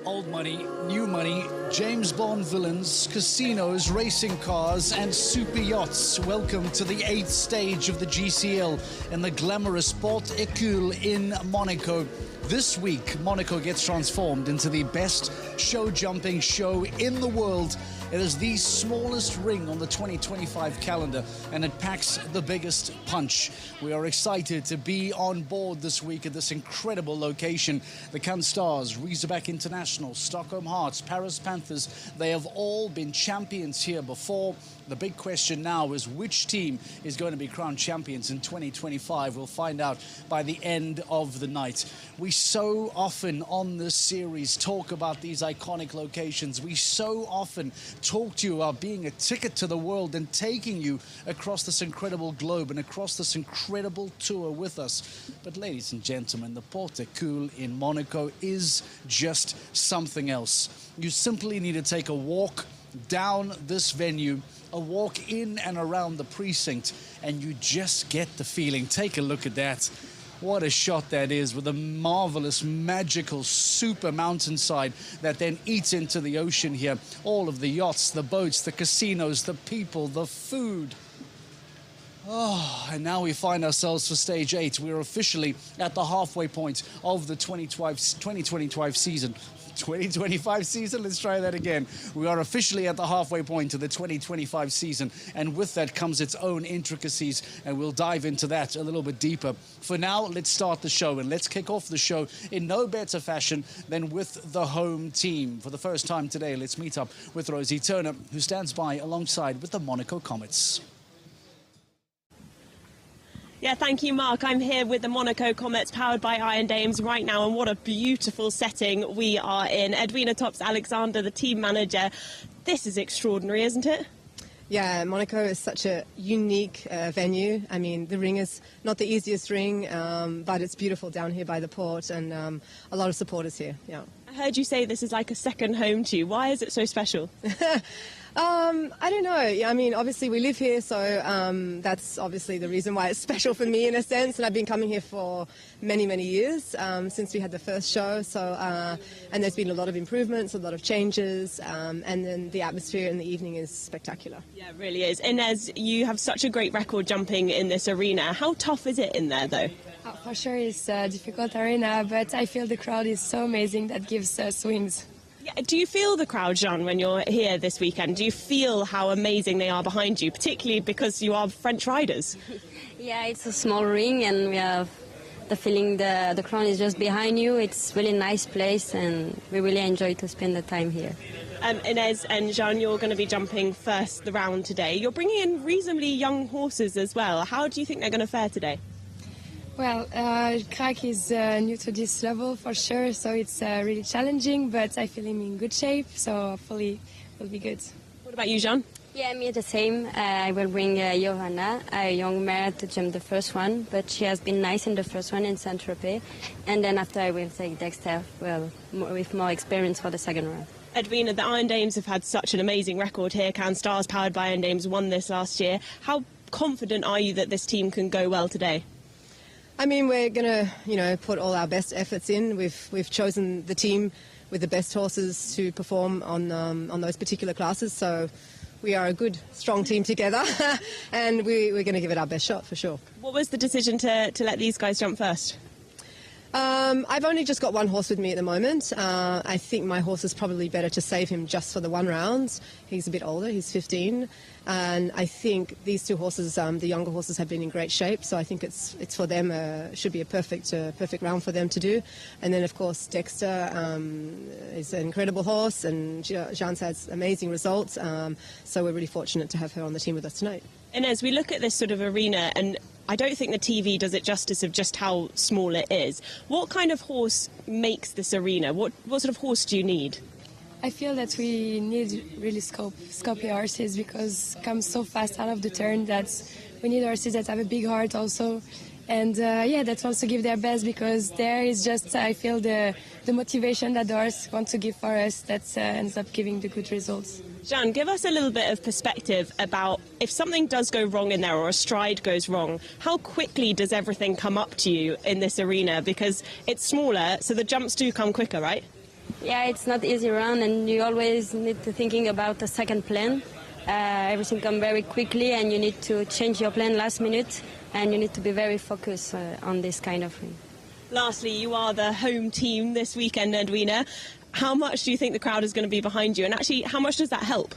Old money, new money, James Bond villains, casinos, racing cars and super yachts. Welcome to the 8th stage of the GCL in the glamorous Port Écule in Monaco. This week, Monaco gets transformed into the best show jumping show in the world. It is the smallest ring on the 2025 calendar, and it packs the biggest punch. We are excited to be on board this week at this incredible location. The Cannes Stars, Razorback International, Stockholm Hearts, Paris Panthers, they have all been champions here before. The big question now is which team is going to be crowned champions in 2025. We'll find out by the end of the night. We so often on this series talk about these iconic locations. We so often talk to you about being a ticket to the world and taking you across this incredible globe and across this incredible tour with us. But ladies and gentlemen, the Port Écule in Monaco is just something else. You simply need to take a walk down this venue, a walk in and around the precinct, and you just get the feeling. Take a look at that. What a shot that is, with a marvelous, magical, super mountainside that then eats into the ocean here. All of the yachts, the boats, the casinos, the people, the food. Oh, and now we find ourselves for stage 8. We're officially at the halfway point of the 2025 season. 2025 season, let's try that again. We are officially at the halfway point of the 2025 season, and with that comes its own intricacies, and we'll dive into that a little bit deeper. For now, let's start the show, and let's kick off the show in no better fashion than with the home team. For the first time today, let's meet up with Rosie Turner, who stands by alongside with the Monaco Comets. Yeah, thank you, Mark. I'm here with the Monaco Comets, powered by Iron Dames right now, and what a beautiful setting we are in. Edwina Tops-Alexander, the team manager. This is extraordinary, isn't it? Yeah, Monaco is such a unique venue. I mean, the ring is not the easiest ring, but it's beautiful down here by the port, and a lot of supporters here, yeah. I heard you say this is like a second home to you. Why is it so special? I don't know. I mean, obviously we live here, so that's obviously the reason why it's special for me in a sense. And I've been coming here for many, many years, since we had the first show. So, and there's been a lot of improvements, a lot of changes, and then the atmosphere in the evening is spectacular. Yeah, it really is. Inez, you have such a great record jumping in this arena. How tough is it in there, though? For sure, it's a difficult arena, but I feel the crowd is so amazing that gives us wins. Yeah, do you feel the crowd, Jean, when you're here this weekend? Do you feel how amazing they are behind you, particularly because you are French riders? Yeah, it's a small ring, and we have the feeling the crown is just behind you. It's really nice place, and we really enjoy to spend the time here. Inez and Jean, you're going to be jumping first the round today. You're bringing in reasonably young horses as well. How do you think they're going to fare today? Well, Crack is new to this level for sure, so it's really challenging, but I feel him in good shape, so hopefully it will be good. What about you, Jean? Yeah, me the same. I will bring Johanna, a young mare, to jump the first one, but she has been nice in the first one in Saint-Tropez, and then after I will take Dexter, well, with more experience for the second round. Edwina, the Iron Dames have had such an amazing record here. Cannes Stars, powered by Iron Dames, won this last year. How confident are you that this team can go well today? I mean, we're going to, put all our best efforts in. We've chosen the team with the best horses to perform on those particular classes. So we are a good, strong team together, and we're going to give it our best shot for sure. What was the decision to let these guys jump first? I've only just got one horse with me at the moment. I think my horse is probably better to save him just for the one round. He's a bit older, he's 15. And I think these two horses, the younger horses, have been in great shape. So I think it's for them, should be a perfect round for them to do. And then, of course, Dexter is an incredible horse, and Jean's had amazing results. So we're really fortunate to have her on the team with us tonight. And as we look at this sort of arena, and I don't think the TV does it justice of just how small it is. What kind of horse makes this arena? What sort of horse do you need? I feel that we need really scopy horses, because come so fast out of the turn that we need horses that have a big heart also. And that also give their best, because there is just, I feel, the motivation that the horse want to give for us that ends up giving the good results. Jean, give us a little bit of perspective about if something does go wrong in there or a stride goes wrong, how quickly does everything come up to you in this arena? Because it's smaller, so the jumps do come quicker, right? Yeah, it's not easy round, and you always need to thinking about the second plan. Everything comes very quickly, and you need to change your plan last minute, and you need to be very focused on this kind of thing. Lastly, you are the home team this weekend, Edwina. How much do you think the crowd is going to be behind you? And actually, how much does that help?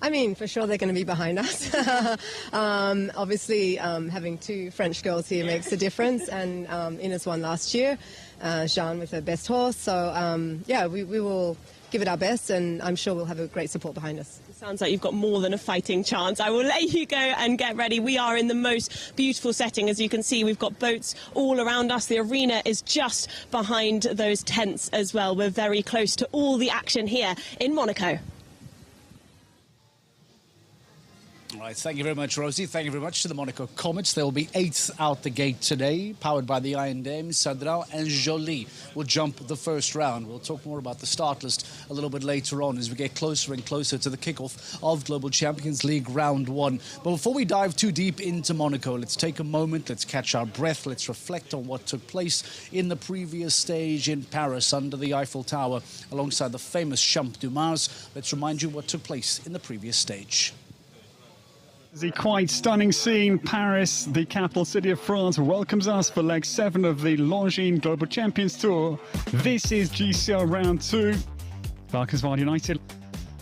I mean, for sure they're going to be behind us. Obviously, having two French girls here makes a difference, and Ines won last year, Jeanne with her best horse. So, yeah, we will give it our best, and I'm sure we'll have a great support behind us. Sounds like you've got more than a fighting chance. I will let you go and get ready. We are in the most beautiful setting. As you can see, we've got boats all around us. The arena is just behind those tents as well. We're very close to all the action here in Monaco. All right, thank you very much, Rosie. Thank you very much to the Monaco Comets. They will be 8th out the gate today, powered by the Iron Dames. Sadrao and Jolie will jump the first round. We'll talk more about the start list a little bit later on as we get closer and closer to the kickoff of Global Champions League Round 1. But before we dive too deep into Monaco, let's take a moment, let's catch our breath, let's reflect on what took place in the previous stage in Paris under the Eiffel Tower alongside the famous Champ du Mars. Let's remind you what took place in the previous stage. The quite stunning scene. Paris, the capital city of France, welcomes us for leg 7 of the Longines Global Champions Tour. This is GCL Round 2. Valkenswaard United.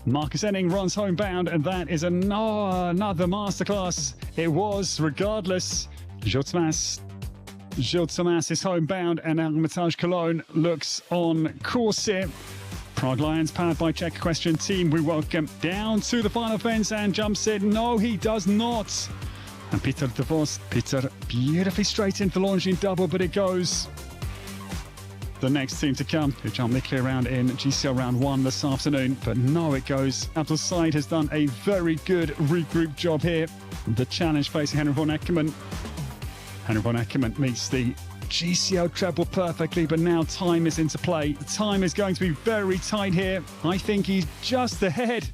Marcus Enning runs homebound, and that is another masterclass. It was, regardless. Gilles Thomas is homebound, and Hermitage Cologne looks on course here. Prague Lions, powered by Czech Equestrian Team, we welcome down to the final fence and jumps in. No, he does not. And Peter de Vos, Peter beautifully straight into the Longines double, but it goes. The next team to come, who jumped the clear round in GCL Round 1 this afternoon, but no, it goes. Capital Side has done a very good regroup job here. The challenge facing Henry von Eckermann. Henry von Eckermann meets the GCL treble perfectly, but now time is into play. The time is going to be very tight here. I think he's just ahead.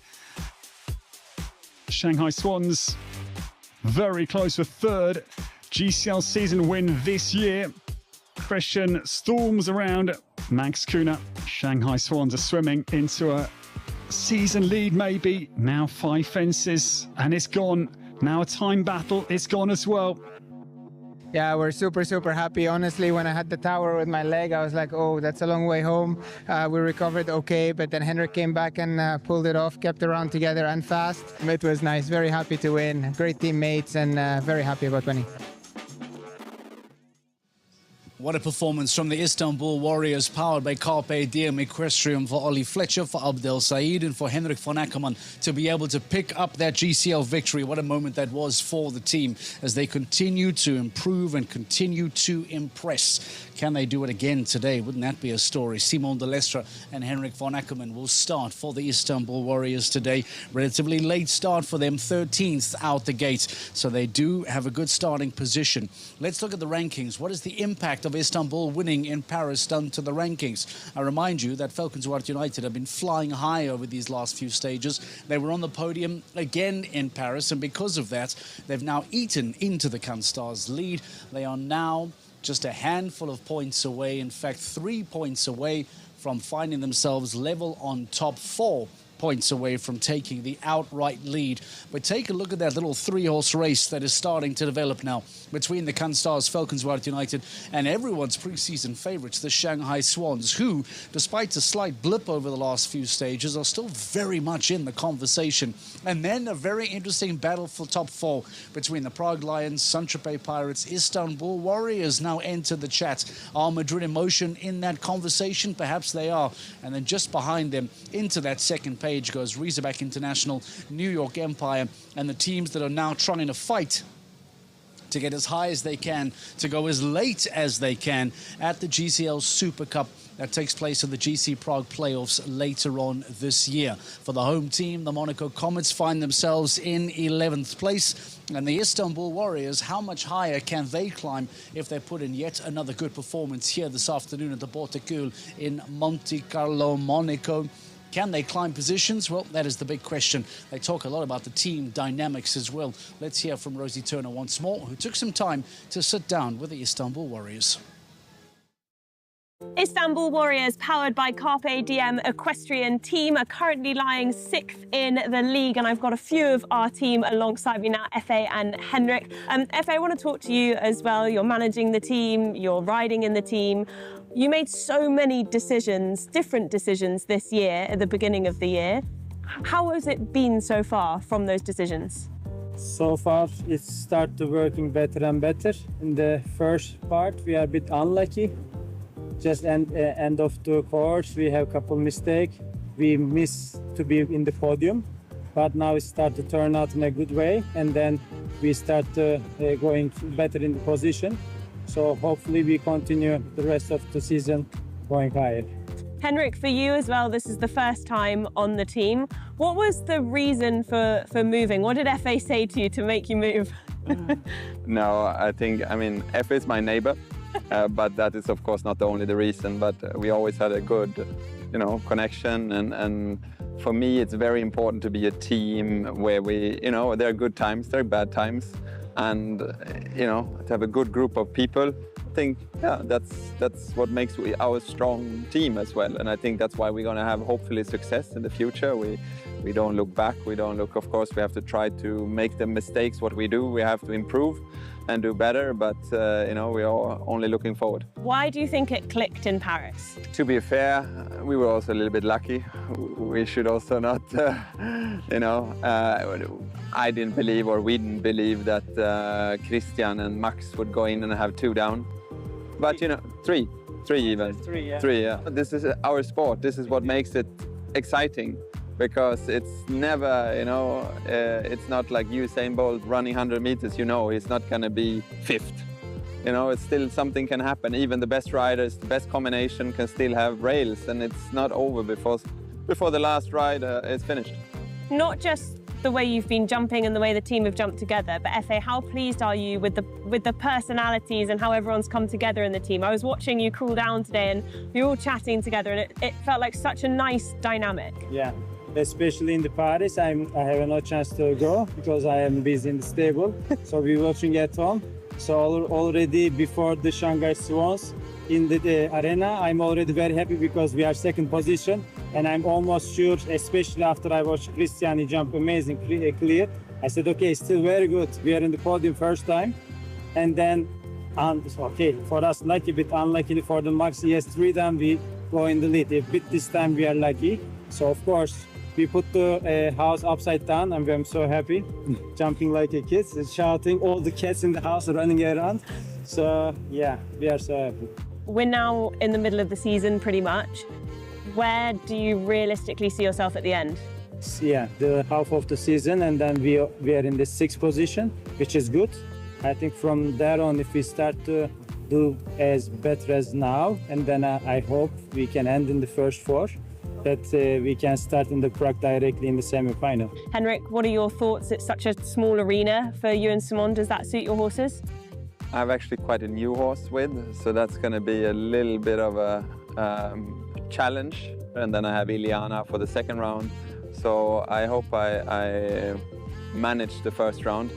Shanghai Swans very close for third GCL season win this year. Christian storms around Max Kuhner. Shanghai Swans are swimming into a season lead maybe. Now 5 fences and it's gone. Now a time battle, it's gone as well. Yeah, we're super happy. Honestly, when I had the tower with my leg, I was like, oh, that's a long way home. We recovered okay, but then Henrik came back and pulled it off, kept the round together and fast. It was nice, very happy to win. Great teammates and very happy about winning. What a performance from the Istanbul Warriors, powered by Carpe Diem Equestrium, for Ollie Fletcher, for Abdel Said, and for Henrik von Ackermann to be able to pick up that GCL victory. What a moment that was for the team as they continue to improve and continue to impress. Can they do it again today? Wouldn't that be a story? Simon de Lestre and Henrik von Ackermann will start for the Istanbul Warriors today. Relatively late start for them, 13th out the gate. So they do have a good starting position. Let's look at the rankings. What is the impact of Istanbul winning in Paris done to the rankings? I remind you that Valkenswaard United have been flying high over these last few stages. They were on the podium again in Paris, and because of that, they've now eaten into the Canstars lead. They are now just a handful of points away, in fact 3 points away from finding themselves level on top, 4 points away from taking the outright lead. But take a look at that little 3-horse race that is starting to develop now between the Canstars, Valkenswaard United, and everyone's pre-season favourites, the Shanghai Swans, who, despite a slight blip over the last few stages, are still very much in the conversation. And then a very interesting battle for top 4 between the Prague Lions, Saint-Tropez Pirates, Istanbul Warriors now enter the chat. Are Madrid Emotion in that conversation? Perhaps they are. And then just behind them, into that second page goes Razorback International, New York Empire, and the teams that are now trying to fight to get as high as they can, to go as late as they can at the GCL Super Cup that takes place in the GC Prague playoffs later on this year. For the home team, the Monaco Comets find themselves in 11th place. And the Istanbul Warriors, how much higher can they climb if they put in yet another good performance here this afternoon at the Porticule in Monte Carlo, Monaco? Can they climb positions? Well, that is the big question. They talk a lot about the team dynamics as well. Let's hear from Rosie Turner once more, who took some time to sit down with the Istanbul Warriors. Istanbul Warriors, powered by Carpe Diem Equestrian Team, are currently lying 6th in the league, and I've got a few of our team alongside me now, Efe and Henrik. Efe, I want to talk to you as well. You're managing the team, you're riding in the team. You made so many decisions, different decisions this year, at the beginning of the year. How has it been so far from those decisions? So far, it started working better and better. In the first part, we are a bit unlucky. Just end of the course, we have a couple mistakes. We missed to be in the podium, but now it started to turn out in a good way, and then we start going better in the position. So hopefully we continue the rest of the season going higher. Henrik, for you as well, this is the first time on the team. What was the reason for moving? What did Efe say to you to make you move? No, I mean, Efe is my neighbor. But that is, of course, not only the reason, but we always had a good, connection. And for me, it's very important to be a team where we, there are good times, there are bad times. And, to have a good group of people, I think, yeah, that's what makes our strong team as well. And I think that's why we're going to have, hopefully, success in the future. We don't look back. We don't look, of course, we have to try to make the mistakes, what we do. We have to improve and do better, but we are only looking forward. Why do you think it clicked in Paris? To be fair, we were also a little bit lucky. We should also not, I didn't believe, or we didn't believe that Christian and Max would go in and have 2 down. But three even. Three, yeah. Three, yeah. This is our sport. This is what makes it exciting. Because it's never, it's not like Usain Bolt running 100 meters, he's not going to be 5th. It's still something can happen. Even the best riders, the best combination can still have rails, and it's not over before the last ride is finished. Not just the way you've been jumping and the way the team have jumped together, but Efe, how pleased are you with the personalities and how everyone's come together in the team? I was watching you cool down today, and you're all chatting together, and it felt like such a nice dynamic. Yeah. Especially in the Paris, I have no chance to go because I am busy in the stable. So we're watching at home. So already before the Shanghai Swans in the arena, I'm already very happy because we are 2nd position. And I'm almost sure, especially after I watched Cristiani jump amazing clear, I said, okay, still very good. We are in the podium first time. And then, okay, for us, lucky, but unlucky for the Max, he has 3 down, we go in the lead. This time we are lucky. So of course, we put the house upside down, and I'm so happy, jumping like a kid, shouting, all the cats in the house are running around. So yeah, we are so happy. We're now in the middle of the season, pretty much. Where do you realistically see yourself at the end? Yeah, the half of the season, and then we are in the 6th position, which is good. I think from there on, if we start to do as better as now, and then I hope we can end in the first 4. That we can start in the Prague directly in the semi-final. Henrik, what are your thoughts? It's such a small arena for you and Simon. Does that suit your horses? I have actually quite a new horse with, so that's going to be a little bit of a challenge. And then I have Iliana for the 2nd round. So I hope I manage the 1st round.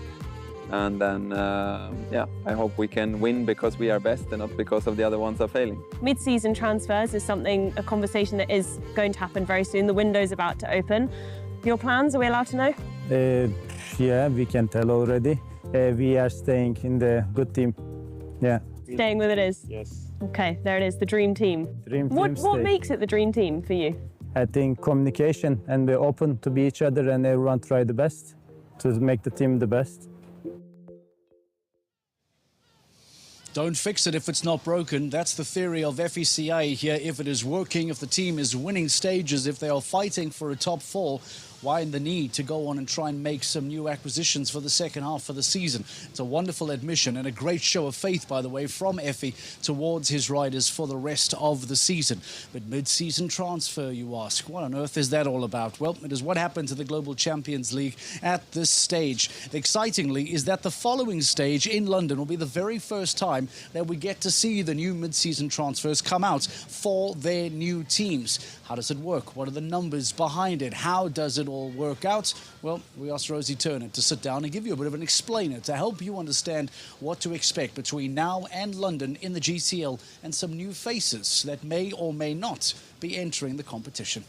And then, I hope we can win because we are best and not because of the other ones are failing. Mid-season transfers is a conversation that is going to happen very soon. The window's about to open. Your plans, are we allowed to know? Yeah, we can tell already. We are staying in the good team. Yeah. Staying with it is? Yes. Okay, there it is, the dream team. What makes it the dream team for you? I think communication, and we're open to be each other, and everyone try the best to make the team the best. Don't fix it if it's not broken. That's the theory of FECA here. If it is working, if the team is winning stages, if they are fighting for a top 4, why the need to go on and try and make some new acquisitions for the second half of the season? It's a wonderful admission and a great show of faith, by the way, from Efe towards his riders for the rest of the season. But mid-season transfer, you ask, what on earth is that all about? Well, it is what happened to the Global Champions League at this stage. Excitingly is that the following stage in London will be the very first time that we get to see the new mid-season transfers come out for their new teams. How does it work? What are the numbers behind it? How does it all work out? Well, we asked Rosie Turner to sit down and give you a bit of an explainer to help you understand what to expect between now and London in the GCL and some new faces that may or may not be entering the competition.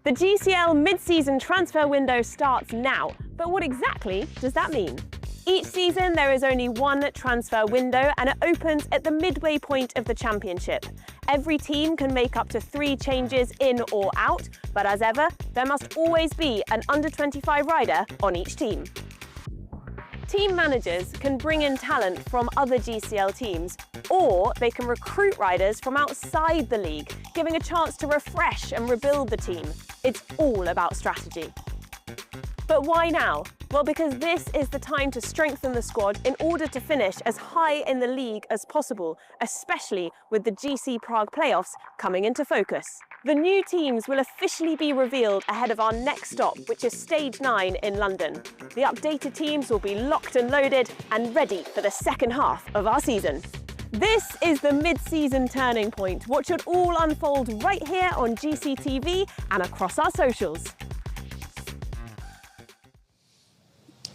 The GCL mid-season transfer window starts now, but what exactly does that mean? Each season there is only one transfer window and it opens at the midway point of the championship. Every team can make up to 3 changes in or out, but as ever, there must always be an under-25 rider on each team. Team managers can bring in talent from other GCL teams, or they can recruit riders from outside the league, giving a chance to refresh and rebuild the team. It's all about strategy. But why now? Well, because this is the time to strengthen the squad in order to finish as high in the league as possible, especially with the GC Prague playoffs coming into focus. The new teams will officially be revealed ahead of our next stop, which is Stage 9 in London. The updated teams will be locked and loaded and ready for the second half of our season. This is the mid-season turning point. Watch it all unfold right here on GCTV and across our socials.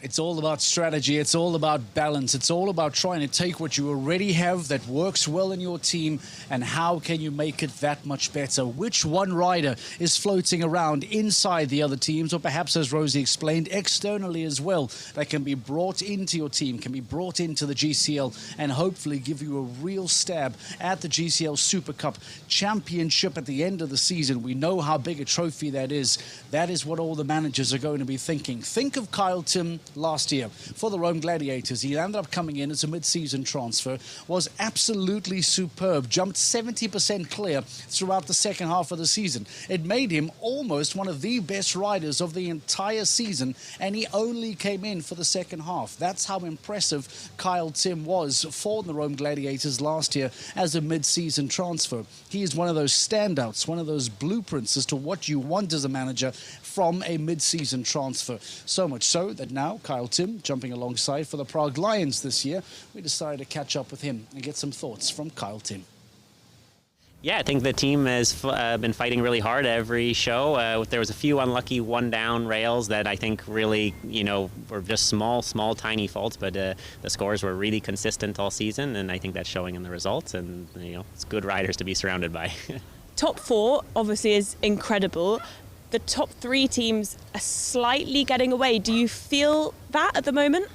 It's all about strategy, it's all about balance, it's all about trying to take what you already have that works well in your team and how can you make it that much better. Which one rider is floating around inside the other teams, or perhaps, as Rosie explained, externally as well, that can be brought into your team, can be brought into the GCL and hopefully give you a real stab at the GCL Super Cup Championship at the end of the season. We know how big a trophy that is. That is what all the managers are going to be thinking. Think of Kyle Tim last year for the Rome Gladiators. He ended up coming in as a mid-season transfer, was absolutely superb, jumped 70% clear throughout the second half of the season. It made him almost one of the best riders of the entire season, and he only came in for the second half. That's how impressive Kyle Tim was for the Rome Gladiators last year as a mid-season transfer. He is one of those standouts, one of those blueprints as to what you want as a manager from a mid-season transfer. So much so that now Kyle Tim, jumping alongside for the Prague Lions this year, we decided to catch up with him and get some thoughts from Kyle Tim. Yeah, I think the team has been fighting really hard every show. There was a few unlucky one-down rails that I think really, were just small, tiny faults, but the scores were really consistent all season, and I think that's showing in the results, and, it's good riders to be surrounded by. Top 4 obviously is incredible. The top 3 teams are slightly getting away. Do you feel that at the moment?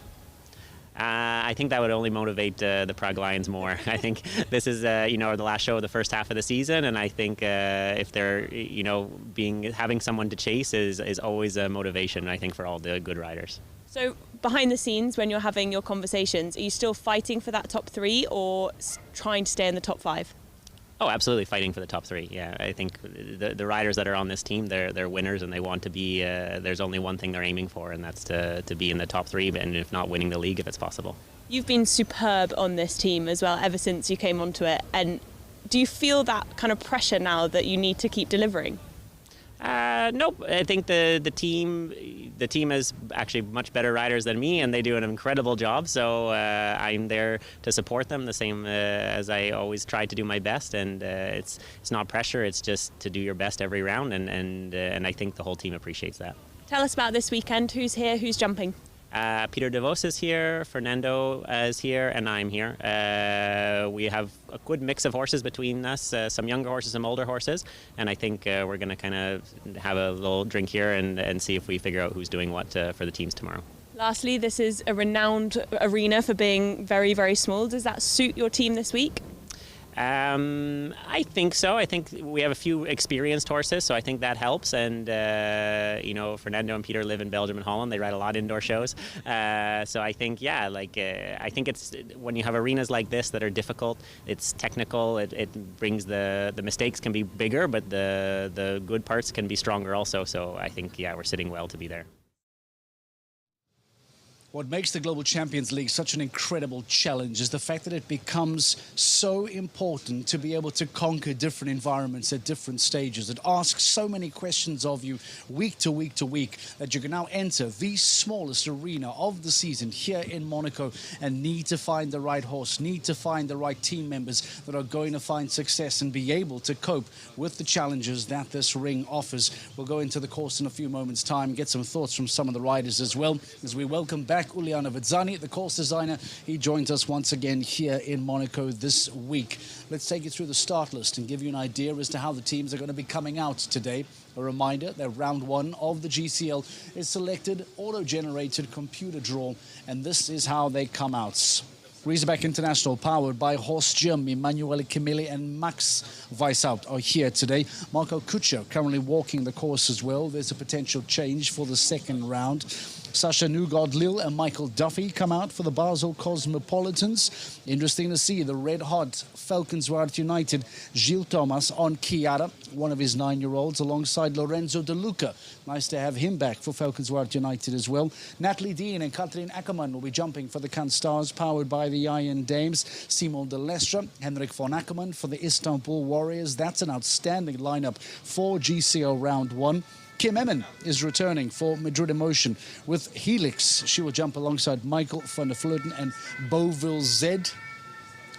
I think that would only motivate the Prague Lions more. I think this is, the last show of the first half of the season, and I think if they're, having someone to chase is always a motivation, I think, for all the good riders. So behind the scenes, when you're having your conversations, are you still fighting for that top 3 or trying to stay in the top 5? Oh, absolutely, fighting for the top 3. Yeah, I think the riders that are on this team, they're winners, and they want to be. There's only one thing they're aiming for, and that's to be in the top 3, and if not, winning the league if it's possible. You've been superb on this team as well ever since you came onto it. And do you feel that kind of pressure now that you need to keep delivering? Nope. I think the team is actually much better riders than me, and they do an incredible job. So I'm there to support them, the same as I always try to do my best. And it's not pressure; it's just to do your best every round, and I think the whole team appreciates that. Tell us about this weekend. Who's here? Who's jumping? Peter DeVos is here, Fernando is here, and I'm here. We have a good mix of horses between us, some younger horses, some older horses, and I think we're going to kind of have a little drink here and see if we figure out who's doing what for the teams tomorrow. Lastly, this is a renowned arena for being very, very small. Does that suit your team this week? I think so. I think we have a few experienced horses, so I think that helps. And, Fernando and Peter live in Belgium and Holland. They ride a lot of indoor shows. So I think, I think it's when you have arenas like this that are difficult, it's technical, it brings the mistakes can be bigger, but the good parts can be stronger also. So I think, we're sitting well to be there. What makes the Global Champions League such an incredible challenge is the fact that it becomes so important to be able to conquer different environments at different stages. It asks so many questions of you week to week to week that you can now enter the smallest arena of the season here in Monaco and need to find the right horse, need to find the right team members that are going to find success and be able to cope with the challenges that this ring offers. We'll go into the course in a few moments' time, get some thoughts from some of the riders as well, as we welcome back Uliana Vizzani, the course designer. He joins us once again here in Monaco this week. Let's take you through the start list and give you an idea as to how the teams are going to be coming out today. A reminder that round one of the GCL is selected, auto-generated computer draw, and this is how they come out. Razorback International, powered by Horse Gym, Emanuele Camilli and Max Weishaupt are here today. Marco Kutscher currently walking the course as well. There's a potential change for the second round. Sasha Newgard-Lille and Michael Duffy come out for the Basel Cosmopolitans. Interesting to see the red-hot Falconswaard United, Gilles Thomas on Chiara, one of his 9-year-olds, alongside Lorenzo De Luca. Nice to have him back for Falconswaard United as well. Natalie Dean and Kathleen Ackermann will be jumping for the Can Stars, powered by the Iron Dames. Simon de Lestre, Henrik von Ackermann for the Istanbul Warriors. That's an outstanding lineup for GCL round one. Kim Emmen is returning for Madrid Emotion with Helix. She will jump alongside Michael van der Vleuten and Beauville Z.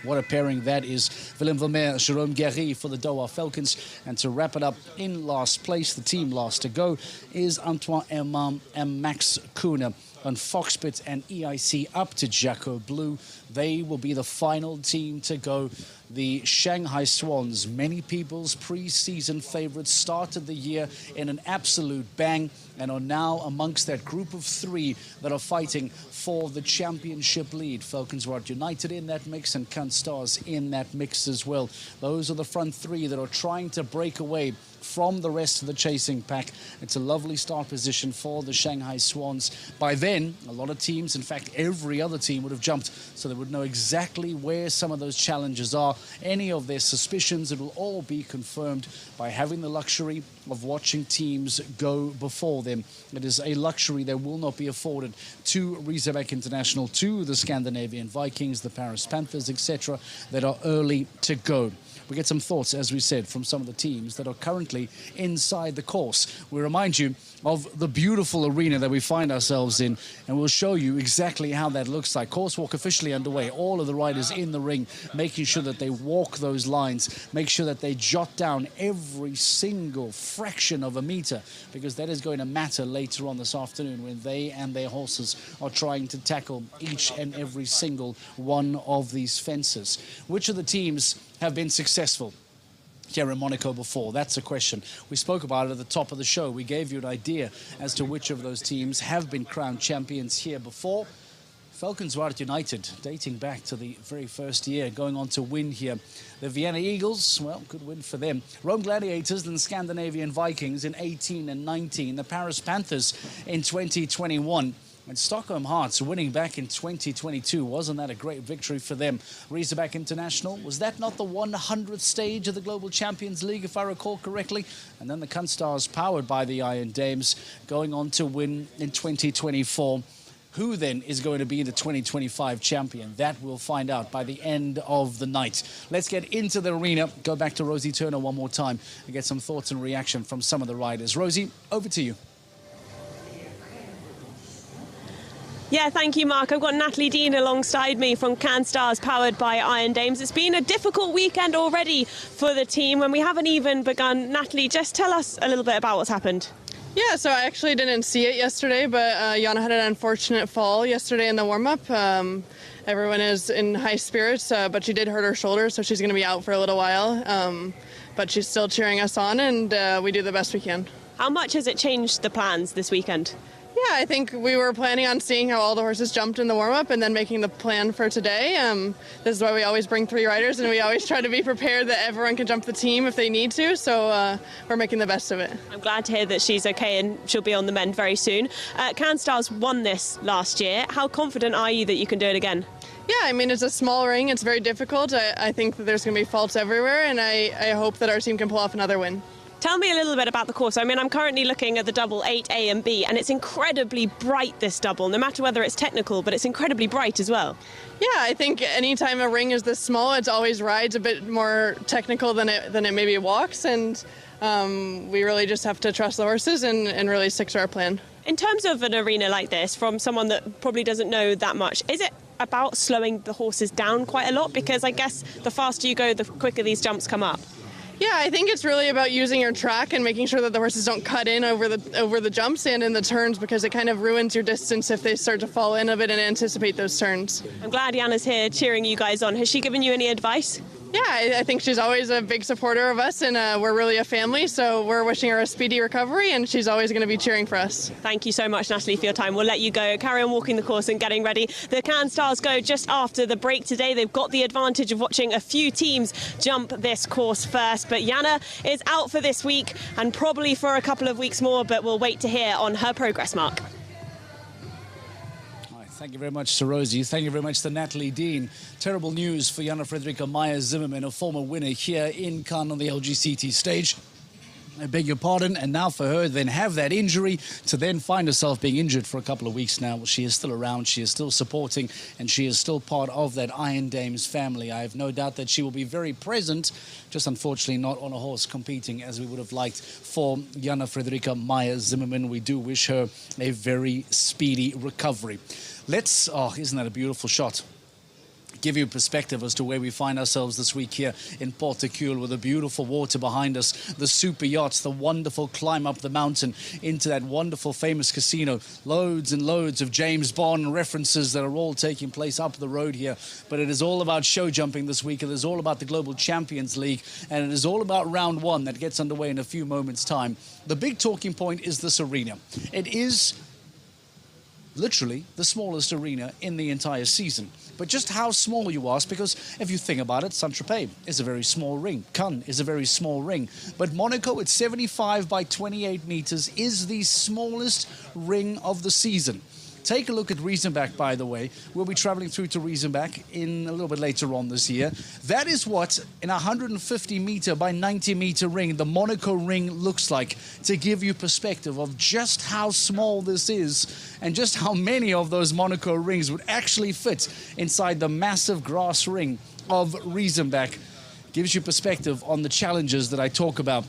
What a pairing that is. Willem Vermeer, Jérôme Guéry for the Doha Falcons. And to wrap it up in last place, the team last to go, is Antoine Herman and Max Kuhner on Foxpit and EIC up to Jacko Blue. They will be the final team to go. The Shanghai Swans, many people's pre-season favourites, started the year in an absolute bang and are now amongst that group of three that are fighting for the championship lead. Falconswaard United in that mix and Can Stars in that mix as well. Those are the front three that are trying to break away from the rest of the chasing pack. It's a lovely start position for the Shanghai Swans. By then, a lot of teams, in fact, every other team would have jumped, so they would know exactly where some of those challenges are. Any of their suspicions, it will all be confirmed by having the luxury of watching teams go before them. It is a luxury that will not be afforded to Razorback International, to the Scandinavian Vikings, the Paris Panthers, etc., that are early to go. We get some thoughts, as we said, from some of the teams that are currently inside the course. We remind you of the beautiful arena that we find ourselves in, and we'll show you exactly how that looks like. Course walk officially underway. All of the riders in the ring, making sure that they walk those lines, make sure that they jot down every single fraction of a meter, because that is going to matter later on this afternoon when they and their horses are trying to tackle each and every single one of these fences. Which of the teams have been successful here in Monaco before? That's a question. We spoke about it at the top of the show. We gave you an idea as to which of those teams have been crowned champions here before. Falconswaard United, dating back to the very first year, going on to win here. The Vienna Eagles, well, good win for them. Rome Gladiators and the Scandinavian Vikings in 18 and 19. The Paris Panthers in 2021. And Stockholm Hearts winning back in 2022. Wasn't that a great victory for them? Razorback International, was that not the 100th stage of the Global Champions League, if I recall correctly? And then the Can Stars, powered by the Iron Dames, going on to win in 2024. Who then is going to be the 2025 champion? That we'll find out by the end of the night. Let's get into the arena. Go back to Rosie Turner one more time and get some thoughts and reaction from some of the riders. Rosie, over to you. Yeah, thank you, Mark. I've got Natalie Dean alongside me from Can Stars, powered by Iron Dames. It's been a difficult weekend already for the team, and we haven't even begun. Natalie, just tell us a little bit about what's happened. Yeah, so I actually didn't see it yesterday, but Jana had an unfortunate fall yesterday in the warm-up. Everyone is in high spirits, but she did hurt her shoulder, so she's going to be out for a little while. But she's still cheering us on, and we do the best we can. How much has it changed the plans this weekend? Yeah, I think we were planning on seeing how all the horses jumped in the warm-up and then making the plan for today. This is why we always bring 3 riders, and we always try to be prepared that everyone can jump the team if they need to, so we're making the best of it. I'm glad to hear that she's okay and she'll be on the mend very soon. Can Stars won this last year. How confident are you that you can do it again? Yeah, I mean, it's a small ring. It's very difficult. I think that there's going to be faults everywhere, and I hope that our team can pull off another win. Tell me a little bit about the course. I mean, I'm currently looking at the double 8A and B, and it's incredibly bright, this double, no matter whether it's technical, but it's incredibly bright as well. Yeah, I think anytime a ring is this small, it always rides a bit more technical than it maybe walks, and we really just have to trust the horses and really stick to our plan. In terms of an arena like this, from someone that probably doesn't know that much, is it about slowing the horses down quite a lot? Because I guess the faster you go, the quicker these jumps come up. Yeah, I think it's really about using your track and making sure that the horses don't cut in over the jumps and in the turns, because it kind of ruins your distance if they start to fall in a bit and anticipate those turns. I'm glad Jana's here cheering you guys on. Has she given you any advice? Yeah, I think she's always a big supporter of us, and we're really a family, so we're wishing her a speedy recovery, and she's always going to be cheering for us. Thank you so much, Natalie, for your time. We'll let you go. Carry on walking the course and getting ready. The Cannes Stars go just after the break today. They've got the advantage of watching a few teams jump this course first, but Jana is out for this week and probably for a couple of weeks more, but we'll wait to hear on her progress mark. Thank you very much to Rosie. Thank you very much to Natalie Dean. Terrible news for Jana Fredrika Meyer-Zimmermann, a former winner here in Cannes on the LGCT stage. I beg your pardon, and now for her then have that injury to then find herself being injured for a couple of weeks now. Well, she is still around, she is still supporting, and she is still part of that Iron Dames family. I have no doubt that she will be very present, just unfortunately not on a horse competing as we would have liked for Jana Fredrika Meyer-Zimmermann. We do wish her a very speedy recovery. Let's, oh, isn't that a beautiful shot? Give you perspective as to where we find ourselves this week here in Porticule, with the beautiful water behind us, the super yachts, the wonderful climb up the mountain into that wonderful famous casino. Loads and loads of James Bond references that are all taking place up the road here. But it is all about show jumping this week. It is all about the Global Champions League, and it is all about round one that gets underway in a few moments' time. The big talking point is this arena. It is literally the smallest arena in the entire season. But just how small, you ask, because if you think about it, Saint-Tropez is a very small ring. Cannes is a very small ring. But Monaco at 75 by 28 meters is the smallest ring of the season. Take a look at Riesenbach, by the way. We'll be traveling through to Riesenbach in a little bit later on this year. That is what, in a 150 meter by 90 meter ring, the Monaco ring looks like, to give you perspective of just how small this is and just how many of those Monaco rings would actually fit inside the massive grass ring of Riesenbach. Gives you perspective on the challenges that I talk about.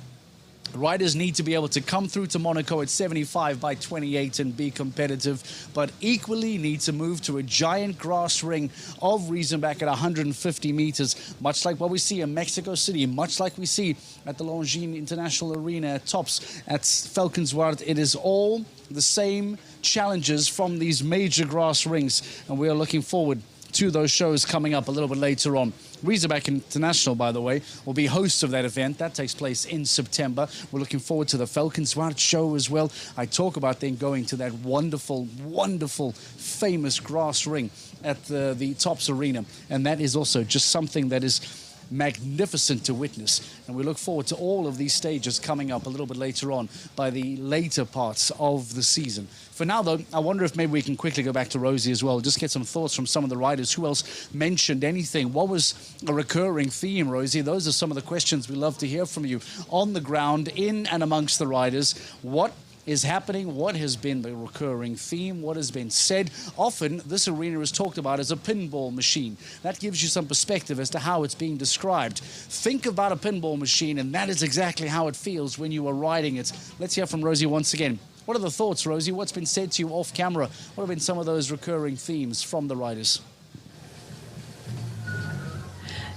Riders need to be able to come through to Monaco at 75 by 28 and be competitive, but equally need to move to a giant grass ring of Riesenbach at 150 meters, much like what we see in Mexico City, much like we see at the Longines International Arena at Tops, at Valkenswaard. It is all the same challenges from these major grass rings, and we are looking forward to those shows coming up a little bit later on. Riesenbach International, by the way, will be hosts of that event. That takes place in September. We're looking forward to the Valkenswaard show as well. I talk about then going to that wonderful, wonderful, famous grass ring at the Tops Arena. And that is also just something that is magnificent to witness, and we look forward to all of these stages coming up a little bit later on by the later parts of the season. For now, though, I wonder if maybe we can quickly go back to Rosie as well, just get some thoughts from some of the riders. Who else mentioned anything? What was a recurring theme, Rosie? Those are some of the questions we love to hear from you on the ground, in and amongst the riders. What is happening? What has been the recurring theme? What has been said? Often this arena is talked about as a pinball machine. That gives you some perspective as to how it's being described. Think about a pinball machine, and that is exactly how it feels when you are riding it. Let's hear from Rosie once again. What are the thoughts, Rosie? What's been said to you off camera? What have been some of those recurring themes from the riders?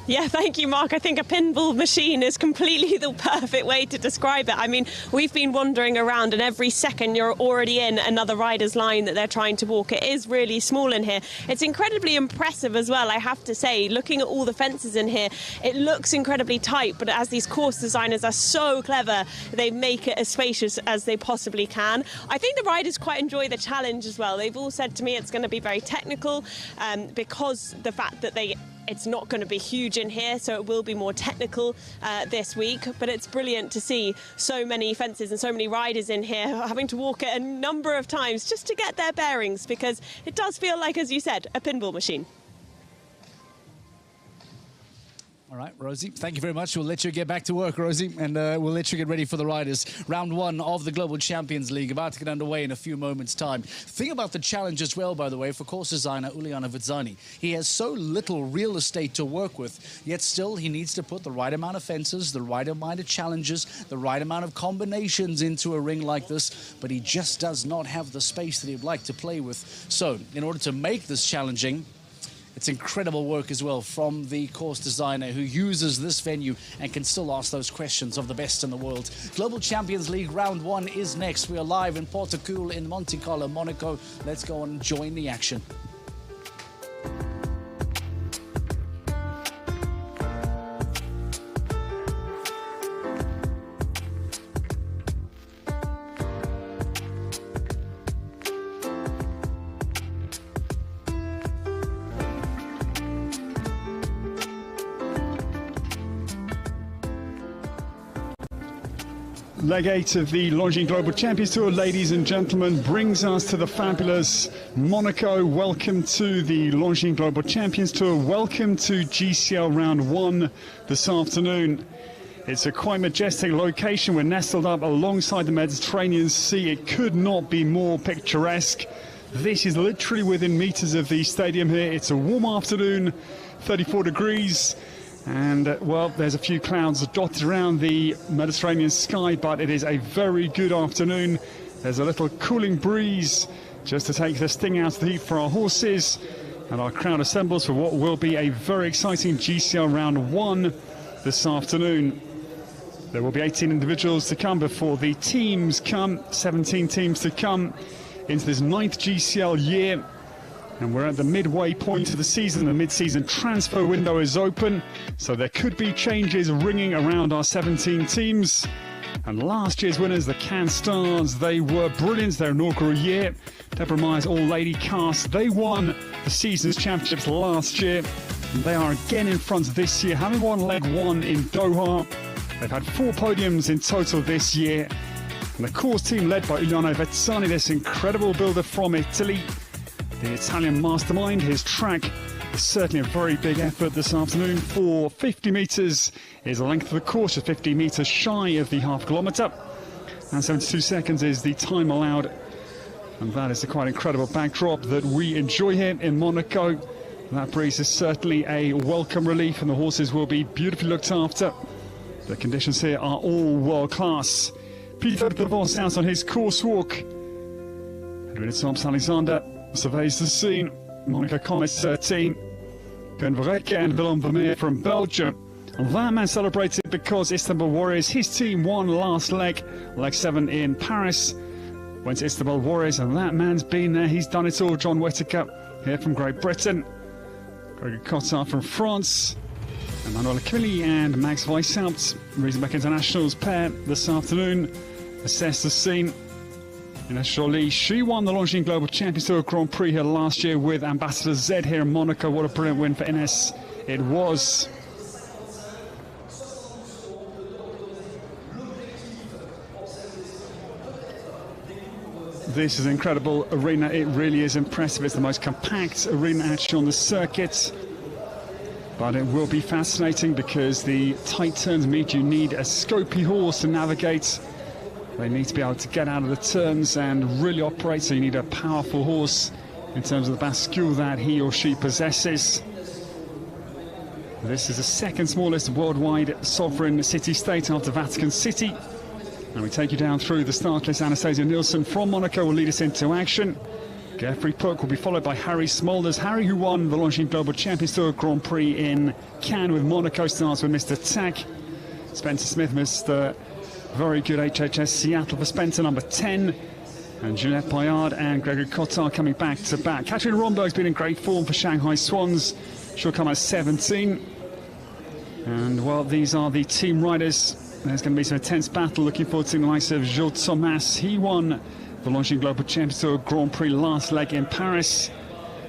Yeah, thank you, Mark. I think a pinball machine is completely the perfect way to describe it. I mean, we've been wandering around, and every second you're already in another rider's line that they're trying to walk. It is really small in here. It's incredibly impressive as well, I have to say. Looking at all the fences in here, it looks incredibly tight, but as these course designers are so clever, they make it as spacious as they possibly can. I think the riders quite enjoy the challenge as well. They've all said to me it's going to be very technical, because the fact that it's not going to be huge in here, so it will be more technical this week. But it's brilliant to see so many fences and so many riders in here having to walk it a number of times just to get their bearings, because it does feel like, as you said, a pinball machine. All right, Rosie, thank you very much. We'll let you get back to work, Rosie, and we'll let you get ready for the riders. Round 1 of the Global Champions League about to get underway in a few moments' time. Think about the challenge as well, by the way, for course designer Uliana Vizzani. He has so little real estate to work with, yet still he needs to put the right amount of fences, the right amount of challenges, the right amount of combinations into a ring like this, but he just does not have the space that he'd like to play with. So, in order to make this challenging, it's incredible work as well from the course designer who uses this venue and can still ask those questions of the best in the world. Global Champions League Round 1 is next. We are live in Porto in Monte Carlo, Monaco. Let's go and join the action. Leg 8 of the Longines Global Champions Tour, ladies and gentlemen, brings us to the fabulous Monaco. Welcome to the Longines Global Champions Tour. Welcome to GCL Round 1 this afternoon. It's a quite majestic location. We're nestled up alongside the Mediterranean Sea. It could not be more picturesque. This is literally within meters of the stadium here. It's a warm afternoon, 34 degrees. And, well, there's a few clouds dotted around the Mediterranean sky, but it is a very good afternoon. There's a little cooling breeze just to take the sting out of the heat for our horses. And our crowd assembles for what will be a very exciting GCL Round 1 this afternoon. There will be 18 individuals to come before the teams come, 17 teams to come into this 9th GCL year. And we're at the midway point of the season. The mid-season transfer window is open, so there could be changes ringing around our 17 teams. And last year's winners, the Cannes Stars, they were brilliant their inaugural year. Deborah Meyer's all-lady cast, they won the season's championships last year. And they are again in front this year, having won leg 1 in Doha. They've had 4 podiums in total this year. And the course team led by Uliana Vizzani, this incredible builder from Italy. The Italian mastermind. His track is certainly a very big effort this afternoon. For 50 metres is the length of the course, just 50 metres shy of the half kilometre. And 72 seconds is the time allowed. And that is a quite incredible backdrop that we enjoy here in Monaco. That breeze is certainly a welcome relief, and the horses will be beautifully looked after. The conditions here are all world class. Peter de Vos out on his course walk. Edwin Thompson Alexander surveys the scene. Monaco Comets 13. Koen Verrecke and Willem Vermeer from Belgium. And that man celebrated because Istanbul Warriors, his team won last leg 7 in Paris. Went to Istanbul Warriors, and that man's been there. He's done it all. John Whittaker here from Great Britain. Gregor Cotard from France. Emmanuel Achilli and Max Weishaupt, Riesenbeck Internationals pair this afternoon. Assess the scene. Ines Joly, she won the Longines Global Champions Tour Grand Prix here last year with Ambassador Z here in Monaco. What a brilliant win for Ines it was. This is an incredible arena. It really is impressive. It's the most compact arena actually on the circuit. But it will be fascinating because the tight turns mean you need a scopy horse to navigate. They need to be able to get out of the turns and really operate, so you need a powerful horse in terms of the bascule that he or she possesses. This is the second smallest worldwide sovereign city-state after Vatican City. And we take you down through the start list. Anastasia Nielsen from Monaco will lead us into action. Geoffrey Puck will be followed by Harry Smolders. Harry, who won the Longines Global Champions Tour Grand Prix in Cannes with Monaco, starts with Mr. Tack. Spencer Smith, Mr. Very good HHS Seattle for Spencer, number 10. And Juliette Bayard and Gregor Cotard coming back to back. Catherine Romberg's been in great form for Shanghai Swans. She'll come at 17. And, well, these are the team riders. There's going to be some intense battle. Looking forward to the likes of Gilles Thomas. He won the Longines Global Champions Tour Grand Prix last leg in Paris.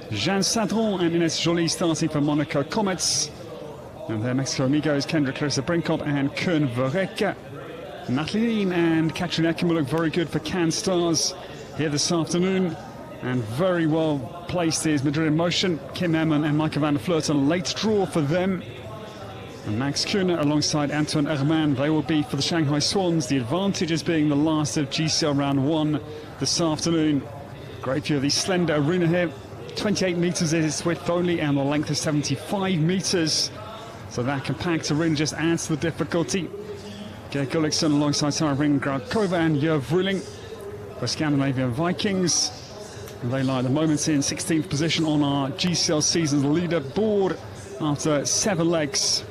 Jeanne Sadron and Ines Joly starting for Monaco Comets. And their Mexico amigos, Kendra Clarissa Brinkhoff and Koen Verrecke. Natalie Dean and Katrin Ekin will look very good for Cannes Stars here this afternoon. And very well placed is Madrid in Motion. Kim Eman and Michael van der Vleut, a late draw for them. And Max Kuhne alongside Antoine Herman, they will be for the Shanghai Swans. The advantage is being the last of GCL round 1 this afternoon. Great view of the slender arena here. 28 metres is its width only, and the length is 75 metres. So that compact arena just adds to the difficulty. Geir Gulliksen alongside Sarah Ringgrad-Kova and Jörg Vrooling for Scandinavian Vikings. And they lie at the moment in 16th position on our GCL season's leaderboard after 7 legs.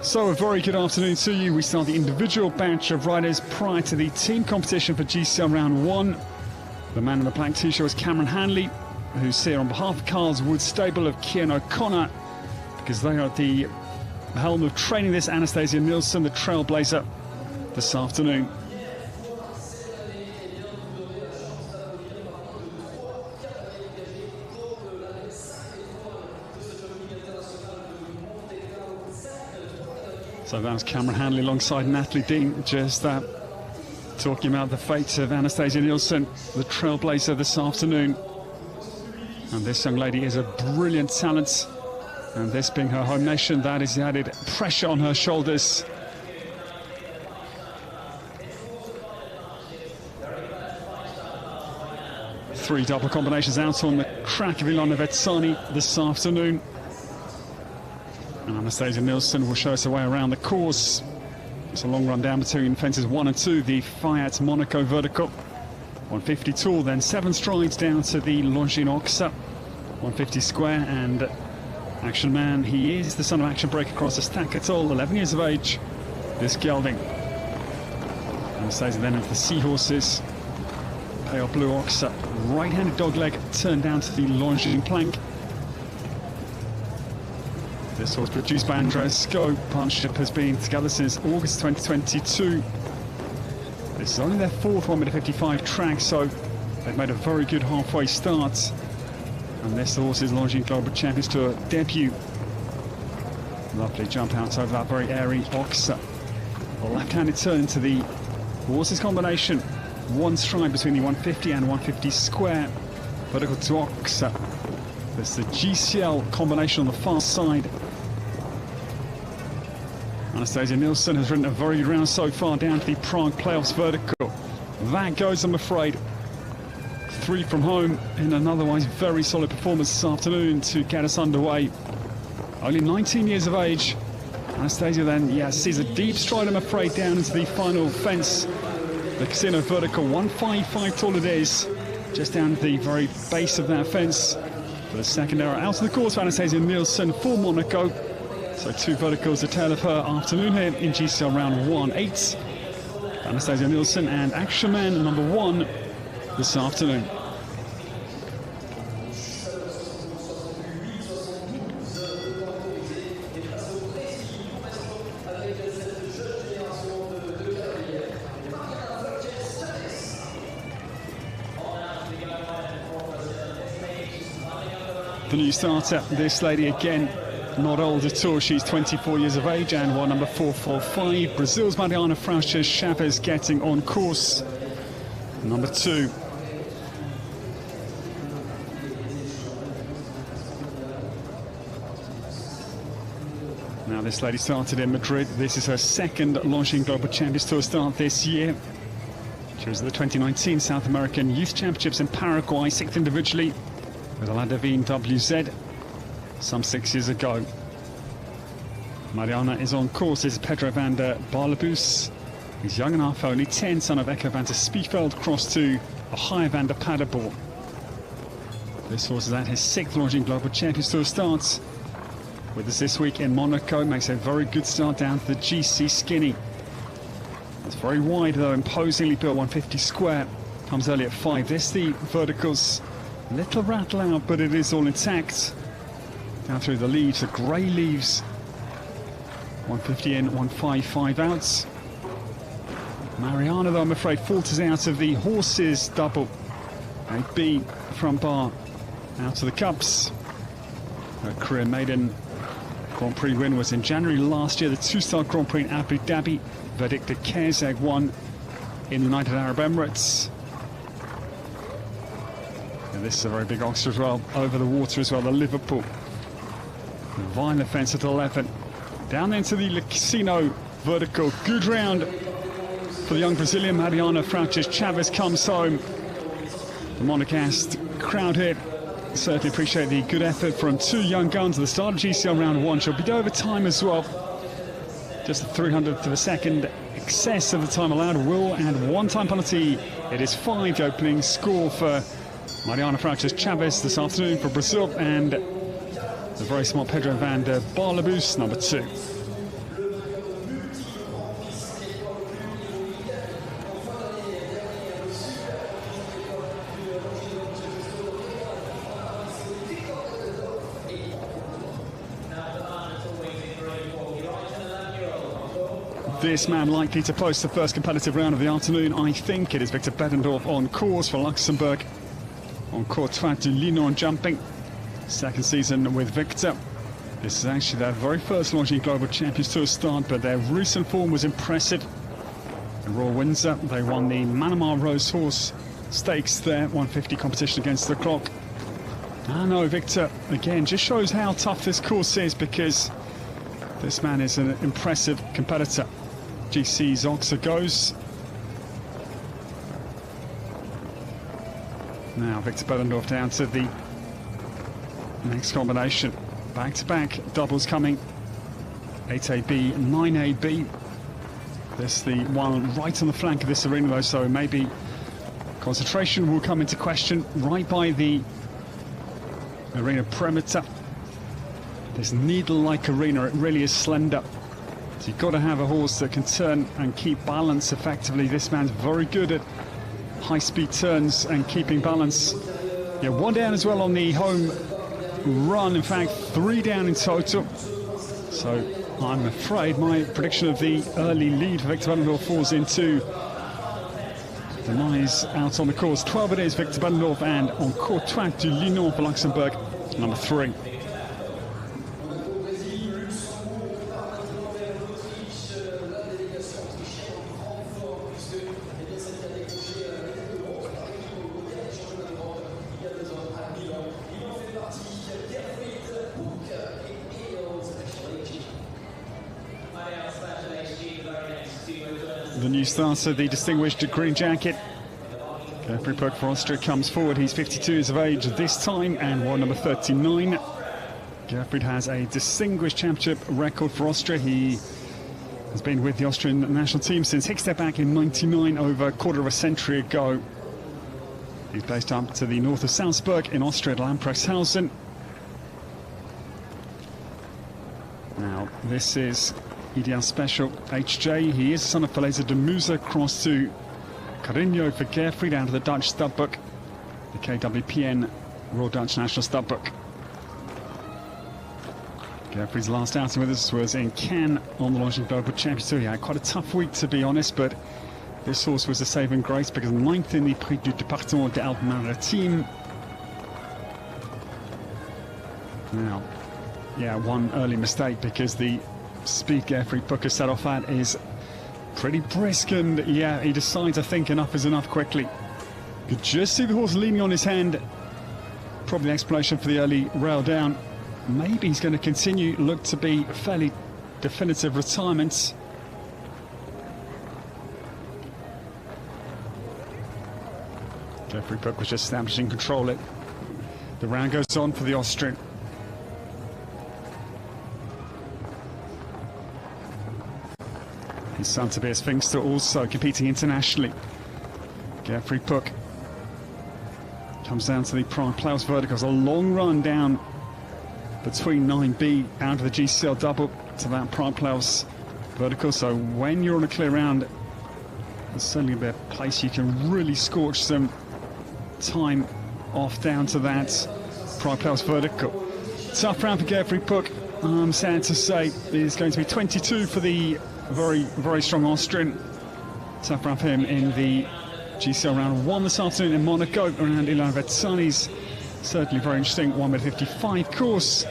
So a very good afternoon to you. We start the individual batch of riders prior to the team competition for GCL round 1. The man in the black t-shirt is Cameron Hanley, who's here on behalf of Carlswood Stable of Cian O'Connor, because they are at the helm of training this Anastasia Nilsson, the trailblazer, this afternoon. So that was Cameron Hanley alongside Natalie Dean, just talking about the fate of Anastasia Nilsson, the trailblazer this afternoon. And this young lady is a brilliant talent, and this being her home nation, that is the added pressure on her shoulders. Three double combinations out on the track of Ilona Vetsani this afternoon. And Anastasia Nilsson will show us a way around the course. It's a long run down between fences 1 and 2, the Fiat Monaco vertical. 150 tall, then 7 strides down to the Longines Oxa. 150 square, and Action Man, he is the son of Action Break across the stack at all, 11 years of age, this gelding. Anastasia then into the Seahorses. Pale Blue Oxa, right-handed dog leg turned down to the Longines plank. This horse produced by Andreas Sko. Partnership has been together since August 2022. This is only their 4th 1m55 track, so they've made a very good halfway start. And this horse is Longines Global Champions Tour debut. Lovely jump out over that very airy Oxa. A left-handed turn into the horses combination. 1 stride between the 150 and 150 square. Vertical to Oxa. There's the GCL combination on the far side. Anastasia Nilsson has ridden a very good round so far down to the Prague playoffs vertical. That goes, I'm afraid. 3 from home in an otherwise very solid performance this afternoon to get us underway. Only 19 years of age. Anastasia then, sees a deep stride, I'm afraid, down into the final fence. The Casino vertical, 155 tall it is. Just down to the very base of that fence. For the second arrow out of the course for Anastasia Nilsson for Monaco. So 2 verticals, the tail of her afternoon here in GCL round 1. 8. Anastasia Nilsson and Action Man number 1 this afternoon. The new starter, this lady again, not old at all. She's 24 years of age and won number 445. Brazil's Mariana Frauches Chavez getting on course. Number 2. Now this lady started in Madrid. This is her 2nd Longines Global Champions Tour start this year. She was at the 2019 South American Youth Championships in Paraguay, 6th individually with La Divine WZ some 6 years ago. Mariana is on course. This is Pedro van der Barlebus. He's young enough, only 10, son of Echo van der Spieveld, crossed to a higher van der Paderborn. This horse is at his 6th Longines Global Champions Tour starts. With us this week in Monaco, makes a very good start down to the GC Skinny. It's very wide though, imposingly built, 150 square. Comes early at 5. This the verticals, little rattle out, but it is all intact. Down through the leaves, the grey leaves. 150 in, 155 out. Mariana, though, I'm afraid, falters out of the horses double. A B front bar out to the cups. Her career maiden Grand Prix win was in January last year, the 2-star Grand Prix in Abu Dhabi. Verdict at Kerzeg won in the United Arab Emirates. And this is a very big oxer as well, over the water as well, the Liverpool. Vine fence at 11. Down into the Casino vertical. Good round for the young Brazilian. Mariana Frauches Chavez comes home. The Monacast crowd here certainly appreciate the good effort from two young guns at the start of GCL round 1. She'll be over time as well. Just a 300th of a second excess of the time allowed. Will add one-time penalty. It is 5, the opening score for Mariana Frauches Chavez this afternoon for Brazil, and the very smart Pedro van der Barlebus, number 2. This man likely to post the first competitive round of the afternoon. I think it is Victor Bettendorf on course for Luxembourg. On Courtois du Linon jumping. Second season with Victor. This is actually their very first Longines Global Champions Tour start, but their recent form was impressive. In Royal Windsor, they won the Manamar Rose Horse Stakes there, 150 competition against the clock. I know Victor, again, just shows how tough this course is, because this man is an impressive competitor. GC's Oxer goes. Now Victor Bettendorf down to the next combination. Back-to-back doubles coming. 8AB, 9AB. This the one right on the flank of this arena though, so maybe concentration will come into question right by the arena perimeter. This needle-like arena, it really is slender. So you've got to have a horse that can turn and keep balance effectively. This man's very good at high-speed turns and keeping balance. Yeah, 1 down as well on the home run. In fact, 3 down in total. So I'm afraid my prediction of the early lead for Victor Bettendorf falls into demise out on the course. 12 it is, Victor Bettendorf, and on Courtois du Linon for Luxembourg, number 3. The new starter, the distinguished green jacket. Geoffrey Puck for Austria comes forward. He's 52 years of age this time and won number 39. Geoffrey has a distinguished championship record for Austria. He has been with the Austrian national team since Hickstead back in '99, over a quarter of a century ago. He's based up to the north of Salzburg in Austria at Lamprechtshausen. Now, this is Ideal Special HJ. He is the son of Feliza de Musa, crossed to Carino for Geoffrey, down to the Dutch Studbook, the KWPN Royal Dutch National Studbook. Geoffrey's last outing with us was in Cannes on the Longines Global Champions Tour. He had quite a tough week, to be honest, but this horse was a saving grace because 9th in the Prix du Département des Alpes-Maritimes. Now, yeah, one early mistake, because the speed Geoffrey Pucker set off at is pretty brisk, and yeah, he decides, I think, enough is enough quickly. You could just see the horse leaning on his hand. Probably the explanation for the early rail down. Maybe he's going to continue, look to be a fairly definitive retirement. Geoffrey Puck was just establishing control. The round goes on for the Austrian. His son Tobias Pfingster also competing internationally. Geoffrey Puck comes down to the Prime Plaus verticals. A long run down between 9B out of the GCL double to that Prime Plaus vertical. So when you're on a clear round, there's certainly a bit of place you can really scorch some time off down to that Prime Plaus vertical. Tough round for Geoffrey Puck. I'm sad to say it's going to be 22 for the very strong Austrian. Tough round for him in the GCL round 1 this afternoon in Monaco around Ilan Vetsani's. Certainly very interesting 1m55 course.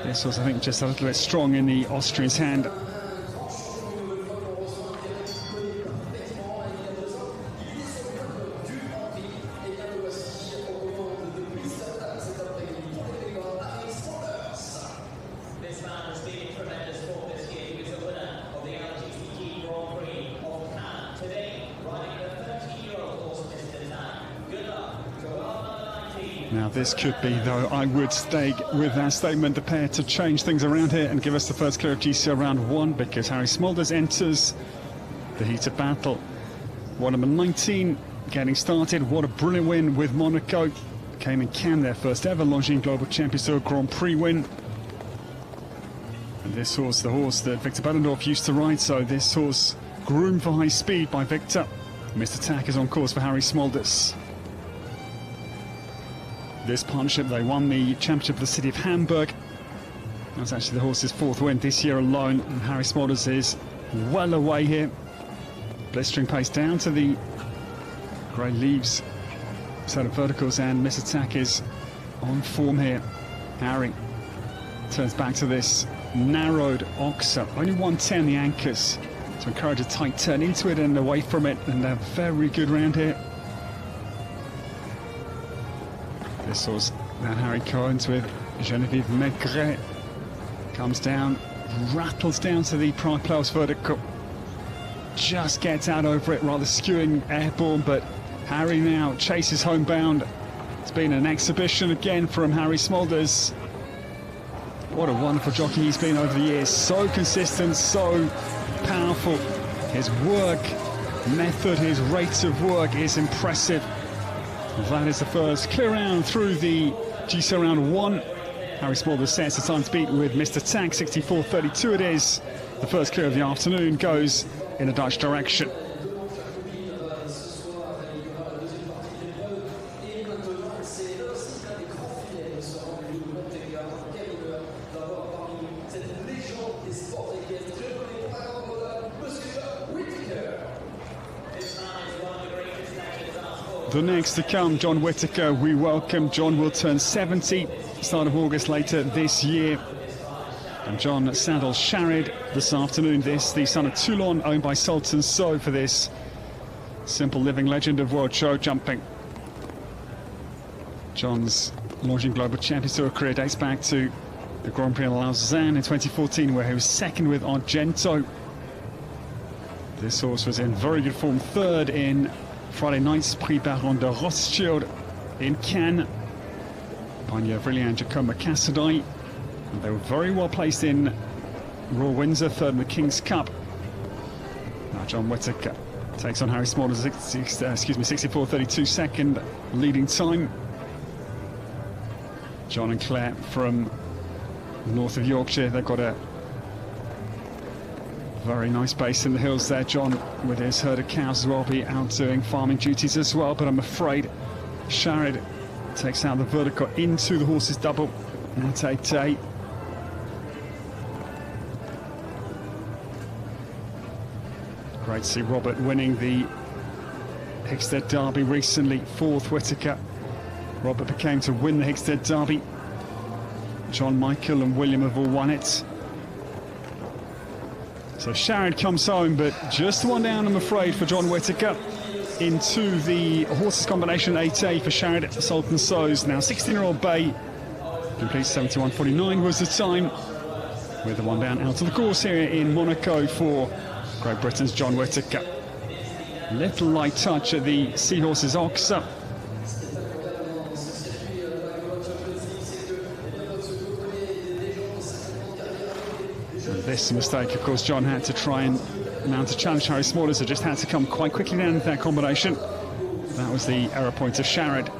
This was, I think, just a little bit strong in the Austrian's hand. this could be, though. I would stay with that statement, the pair to change things around here and give us the first clear of GCL round 1, because Harry Smulders enters the heated battle. What number 19 getting started. What a brilliant win with Monaco. Came in Cannes, their first ever Longines Global Champions Tour Grand Prix win. And this horse, the horse that Victor Behlendorf used to ride, so this horse groomed for high speed by Victor. Mr. Tack is on course for Harry Smulders. This partnership, they won the championship of the city of Hamburg. That's actually the horse's 4th win this year alone, and Harry Smulders is well away here. Blistering pace down to the grey leaves set of verticals, and Mr. Tack is on form here. Harry turns back to this narrowed oxer, only 110 the anchors to encourage a tight turn into it and away from it, and a very good round here. This was that Harry Cohen's with Genevieve Maigret. Comes down, rattles down to the Pride Plus vertical. Just gets out over it, rather skewing airborne, but Harry now chases homebound. It's been an exhibition again from Harry Smulders. What a wonderful jockey he's been over the years. So consistent, so powerful. His work method, his rate of work is impressive. That is the first clear round through the GCL round 1. Harry Smulders sets the time to beat with Mr. Tack, 64.32 it is. The first clear of the afternoon goes in a Dutch direction. The next to come, John Whittaker. We welcome John. Will turn 70 start of August later this year. And John saddles Sharid this afternoon. This, the son of Toulon, owned by Sultan So, for this simple living legend of world show jumping. John's Longines Global Champions Tour career dates back to the Grand Prix of Lausanne in 2014, where he was second with Argento. This horse was in very good form, 3rd in Friday night's Prix Baron de Rothschild in Cannes. Pioneer Villiers and Jacoma Cassadine. They were very well placed in Royal Windsor, 3rd in the King's Cup. Now John Whittaker takes on Harry Smulders, 64.32 second leading time. John and Claire from north of Yorkshire, they've got a very nice base in the hills there. John, with his herd of cows as well, be out doing farming duties as well, but I'm afraid Sharid takes out the vertical into the horse's double at 8-8. Great to see Robert winning the Hickstead Derby recently, 4th Whittaker. Robert became to win the Hickstead Derby. John, Michael and William have all won it. So Sharid comes home, but just one down, I'm afraid, for John Whittaker. Into the horses combination 8A for Sharid at the Sultan So's. Now 16-year-old Bay completes 71.49 was the time, with the one down out of the course here in Monaco for Great Britain's John Whittaker. Little light touch at the Seahorses Oxer. This mistake, of course, John had to try and mount a challenge. Harry Smulders, so just had to come quite quickly down with that combination. That was the error point of Sharid.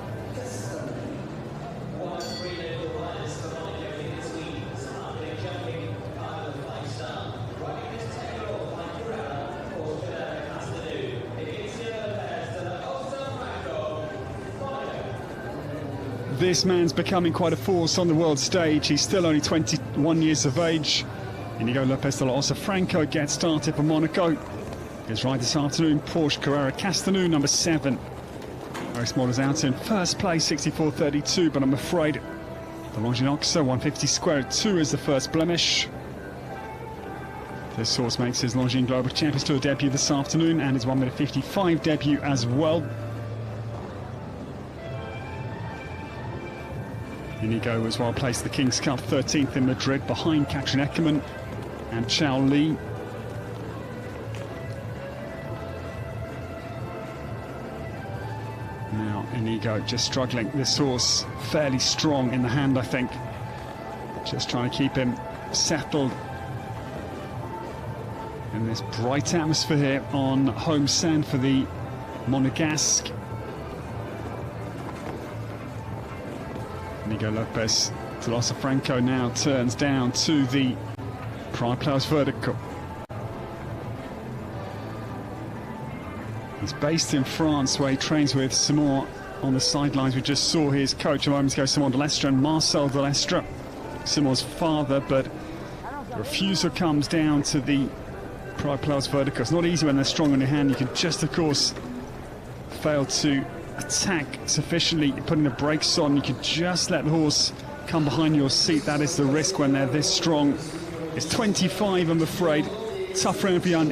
This man's becoming quite a force on the world stage. He's still only 21 years of age. Inigo Lopez de la Osa Franco gets started for Monaco. His ride this afternoon, Porsche Carrera Castanu, number 7. Harry Smulders out in first place, 64.32, but I'm afraid the Longines Oxer 150 square at 2 is the first blemish. This horse makes his Longines Global Champions Tour debut this afternoon and his 1:55 debut as well. Inigo was well placed, the King's Cup 13th in Madrid, behind Katrin Eckermann and Chao Li. Now Inigo just struggling. This horse fairly strong in the hand, I think. Just trying to keep him settled in this bright atmosphere here on home sand for the Monegasque. Inigo Lopez Tolosa Franco now turns down to the Pride Plows vertical. He's based in France, where he trains with Simon on the sidelines. We just saw his coach a moment ago, Simon Delestre, and Marcel Delestre, Simon's father, but the refusal comes down to the Pride Plows vertical. It's not easy when they're strong on your hand. You can just, of course, fail to attack sufficiently, putting the brakes on. You can just let the horse come behind your seat. That is the risk when they're this strong. It's 25, I'm afraid. Tough round for young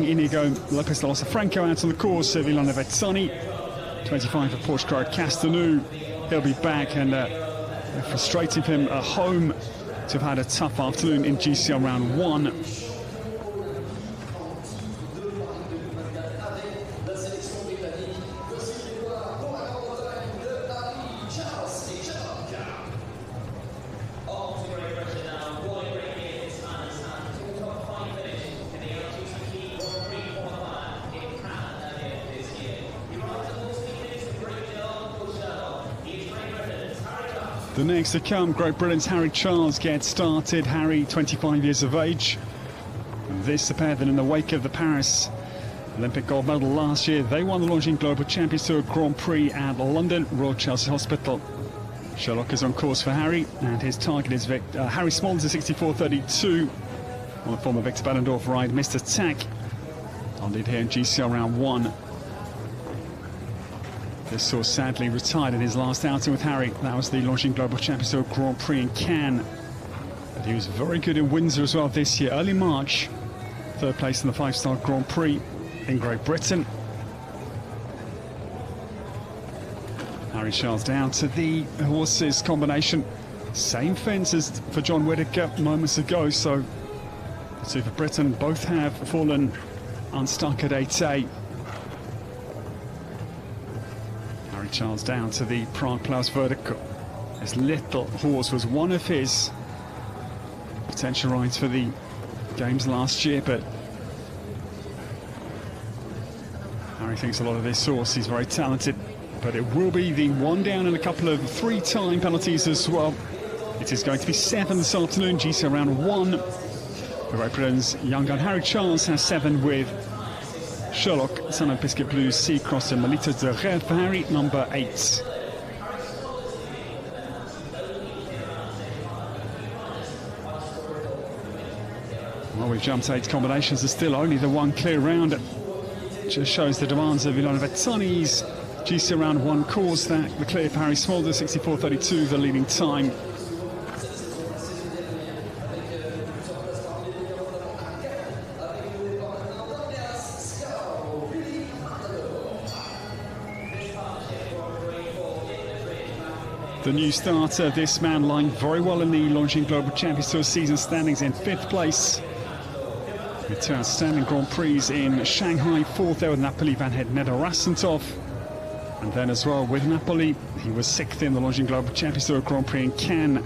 Inigo Lopez Tolosa Franco out on the course of Ilana Vezzani. 25 for Portugal Castanu. He'll be back, and frustrating for him at home to have had a tough afternoon in GCL round 1. The next to come, Great Britain's Harry Charles gets started. Harry, 25 years of age. This the pair that in the wake of the Paris Olympic gold medal last year, they won the Longines Global Champions Tour Grand Prix at London Royal Chelsea Hospital. Sherlock is on course for Harry, and his target is Harry Smolders at 64.32 on the former Victor Behlendorf ride. Missed attack on lead here in GCL round 1. This horse sadly retired in his last outing with Harry. That was the Longines Global Champions Tour Grand Prix in Cannes. But he was very good in Windsor as well this year. Early March, 3rd place in the 5-star Grand Prix in Great Britain. Harry Charles down to the horses combination. Same fence as for John Whittaker moments ago, so the two for Britain both have fallen unstuck at 8A. Harry Charles down to the Pride Plows vertical. This little horse was one of his potential rides for the games last year, but Harry thinks a lot of this horse. He's very talented, but it will be the one down and a couple of 3-time penalties as well. It is going to be 7 this afternoon, GCL round 1. For Great Britain's young gun Harry Charles has 7 with Sherlock, Son of Biscuit Blues, Sea Cross and Malita de Red for Harry, number 8. Well, we've jumped 8 combinations. There's still only the one clear round. It just shows the demands of Ilana Vezzani's GCL round 1 course. That the clear for Harry Smolders, 64.32, the leading time. The new starter, this man lying very well in the Longines Global Champions Tour season standings in 5th place. With 2 outstanding Grand Prix in Shanghai, 4th there with Napoli Van Het Neder Rassentov. And then as well with Napoli, he was 6th in the Longines Global Champions Tour Grand Prix in Cannes.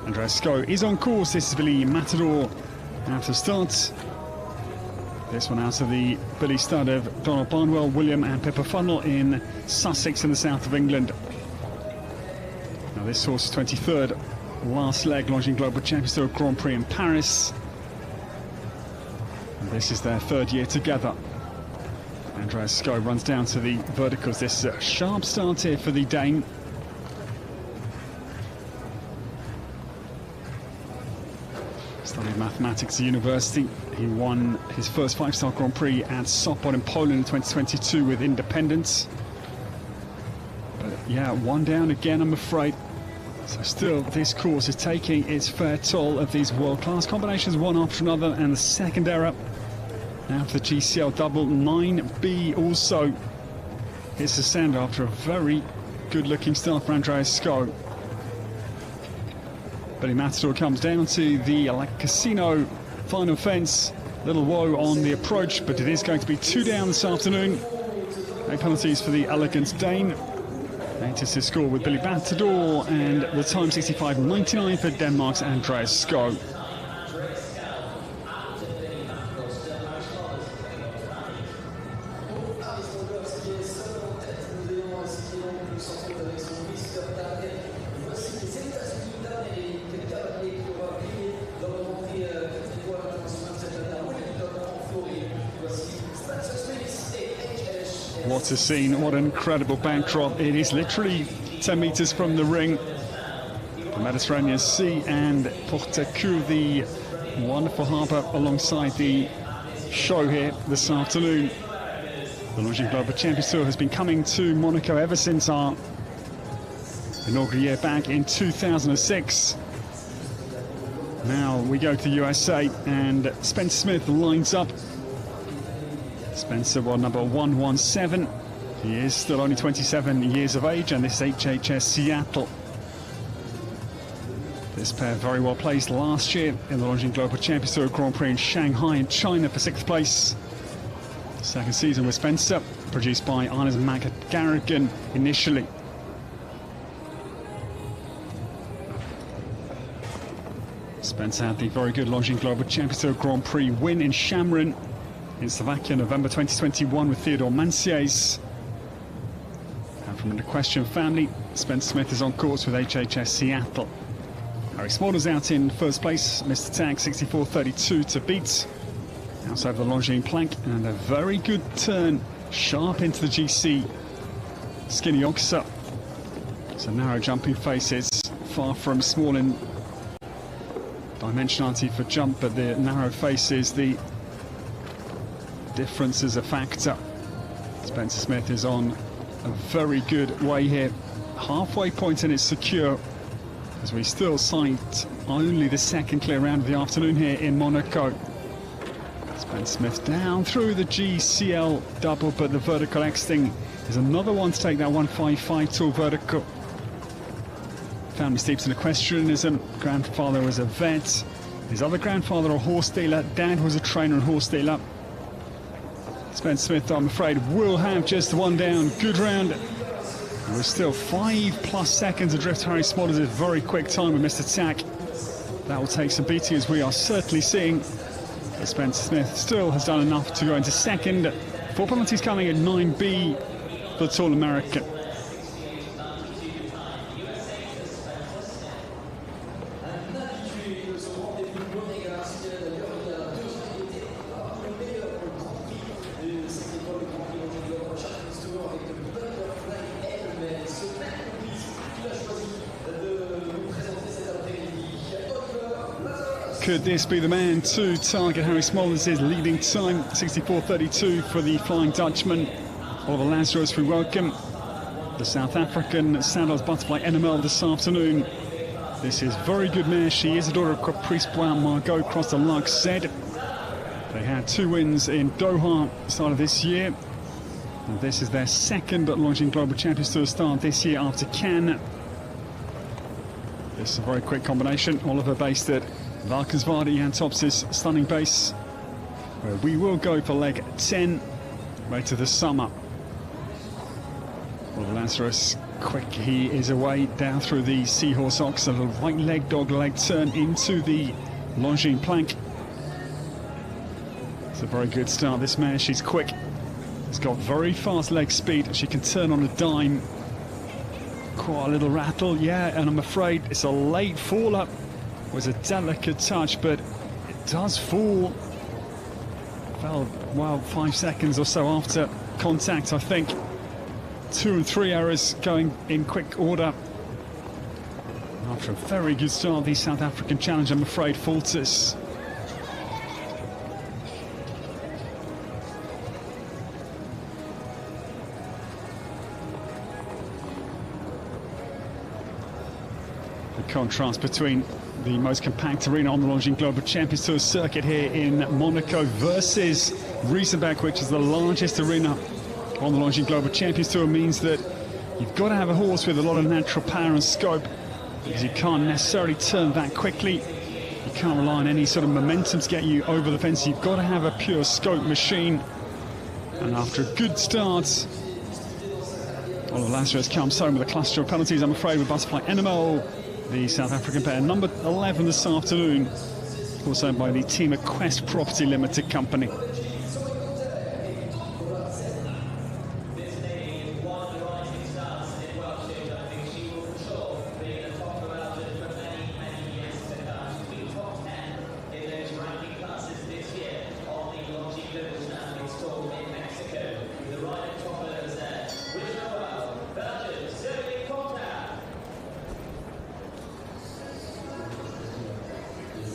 Andreas Sko is on course. This is Billy Matador out of start. This one out of the Billy stud of Donald Barnwell, William and Pippa Funnell in Sussex in the south of England. Now this horse is 23rd, last leg, Longines Global Champions Tour Grand Prix in Paris. And this is their 3rd year together. Andreas Sko runs down to the verticals. This is a sharp start here for the Dane. Studied mathematics at university. He won his first 5-star Grand Prix at Sopot in Poland in 2022 with Independence. But yeah, one down again, I'm afraid. So still, this course is taking its fair toll of these world-class combinations, one after another, and the second error. Now for the GCL double, 9B also hits the sand after a very good-looking start for Andreas Sko. Billy Matador comes down to the Casino final fence. Little woe on the approach, but it is going to be 2 down this afternoon. 8 penalties for the Elegant Dane. enters his score with Billy Batador, and the time 65.99 for Denmark's Andreas Skov. What a scene, what an incredible backdrop. It is literally 10 meters from the ring. The Mediterranean Sea and Porto, the wonderful harbour alongside the show here this afternoon. The Longines Global Champions Tour has been coming to Monaco ever since our inaugural year back in 2006. Now we go to the USA, and Spencer Smith lines up. Spencer, number 117. He is still only 27 years of age, and this HHS Seattle. This pair very well placed last year in the Longines Global Champions Tour Grand Prix in Shanghai in China for 6th place. Second season with Spencer, produced by Arnes McGarrigan initially. Spencer had the very good Longines Global Champions Tour Grand Prix win in Shamron in Slovakia, November 2021, with Theodore Manciez. And from the Question family, Spencer Smith is on course with HHS Seattle. Harry Smolder's out in first place, Mr. Tag 64.32 to beat. Outside the Longines plank, and a very good turn, sharp into the GC. Skinny Oxer. So narrow jumping faces, far from small in dimensionality for jump, but the narrow faces, the difference is a factor. Spencer Smith is on a very good way here. Halfway point and it's secure, as we still sight only the second clear round of the afternoon here in Monaco. Spencer Smith down through the GCL double, but the vertical X-Thing is another one to take that 155 tool vertical. Family steeps in equestrianism. Grandfather was a vet. His other grandfather a horse dealer. Dad was a trainer and horse dealer. Spencer Smith, I'm afraid, will have just one down. Good round. We're still 5+ seconds adrift. Harry Smolders is very quick time with Mr. Tack. That will take some beating, as we are certainly seeing. But Spencer Smith still has done enough to go into second. 4 penalties coming at 9B for the Tall American. Could this be the man to target Harry Smolders' leading time? 64.32 for the Flying Dutchman. Oliver Lazarus, we welcome the South African Saddles Butterfly NML this afternoon. This is very good mare. She is a daughter of Caprice Brown. Margot crossed the Lux Z. They had 2 wins in Doha start of this year. And this is their second Longines Global Champions Tour start this year after Cannes. This is a very quick combination. Oliver based at Valkenswaard, Jan Tops' stunning base, where we will go for leg 10 later this summer. Well, Lazarus, quick, he is away down through the Seahorse Ox, a little right leg dog leg turn into the Longines plank. It's a very good start, this mare, she's quick. She's got very fast leg speed, she can turn on a dime. Quite a little rattle, yeah, and I'm afraid it's a late fall up. Was a delicate touch, but it does fall. Fell, well, 5 seconds or so after contact, I think. 2 and 3 errors going in quick order. After a very good start, the South African challenge, I'm afraid, falters. The contrast between the most compact arena on the Longines Global Champions Tour circuit here in Monaco versus Riesenbeck, which is the largest arena on the Longines Global Champions Tour, means that you've got to have a horse with a lot of natural power and scope, because you can't necessarily turn that quickly. You can't rely on any sort of momentum to get you over the fence. You've got to have a pure scope machine. And after a good start Oliver Lazarus comes home with a cluster of penalties, I'm afraid, with Butterfly Animal, the South African pair. Number 11 this afternoon, also owned by the team at Quest Property Limited Company.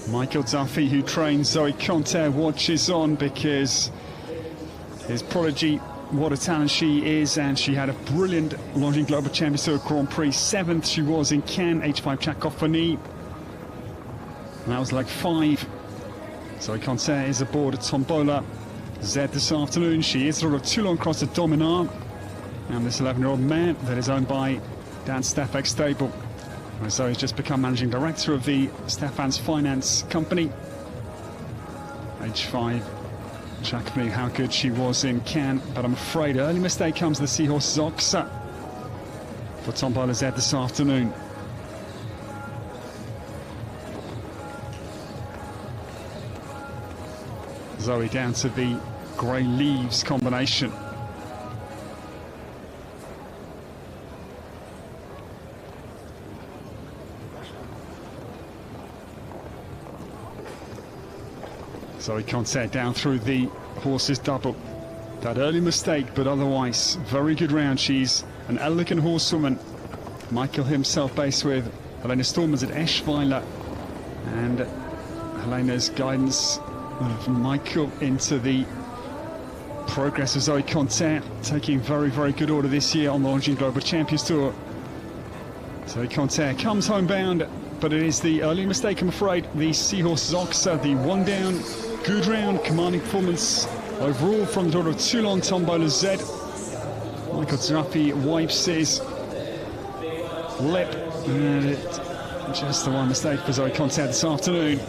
Michael Duffy, who trains Zoe Conte, watches on because his prodigy, what a talent she is, and she had a brilliant Longines Global Champions Tour Grand Prix. 7th she was in Cannes, H5 Cacophony. And that was like 5. Zoe Conte is aboard at Tombola Z this afternoon. She is sort of Toulon Cross at Dominar. And this 11-year-old mare that is owned by Dan Stefek Stable. Zoe's just become managing director of the Stefan's finance company. H5 Jacques, how good she was in Cannes, but I'm afraid early mistake comes the Seahorse Zoxa for Tombola Z this afternoon. Zoe down to the grey leaves combination. Zoe Conte down through the horses double. That early mistake, but otherwise very good round. She's an elegant horsewoman. Michael himself based with Helena Stormers at Eschweiler, and Helena's guidance of Michael into the progress of Zoe Conte, taking very good order this year on the Longines Global Champions Tour. Zoe Conte comes homebound, but it is the early mistake, I'm afraid. The Seahorse Zoxa, the one down, good round, commanding performance overall from the daughter of Toulon, Tombola Z. Michael Duffy wipes his lip, and just the one mistake for Zoe Conte this afternoon.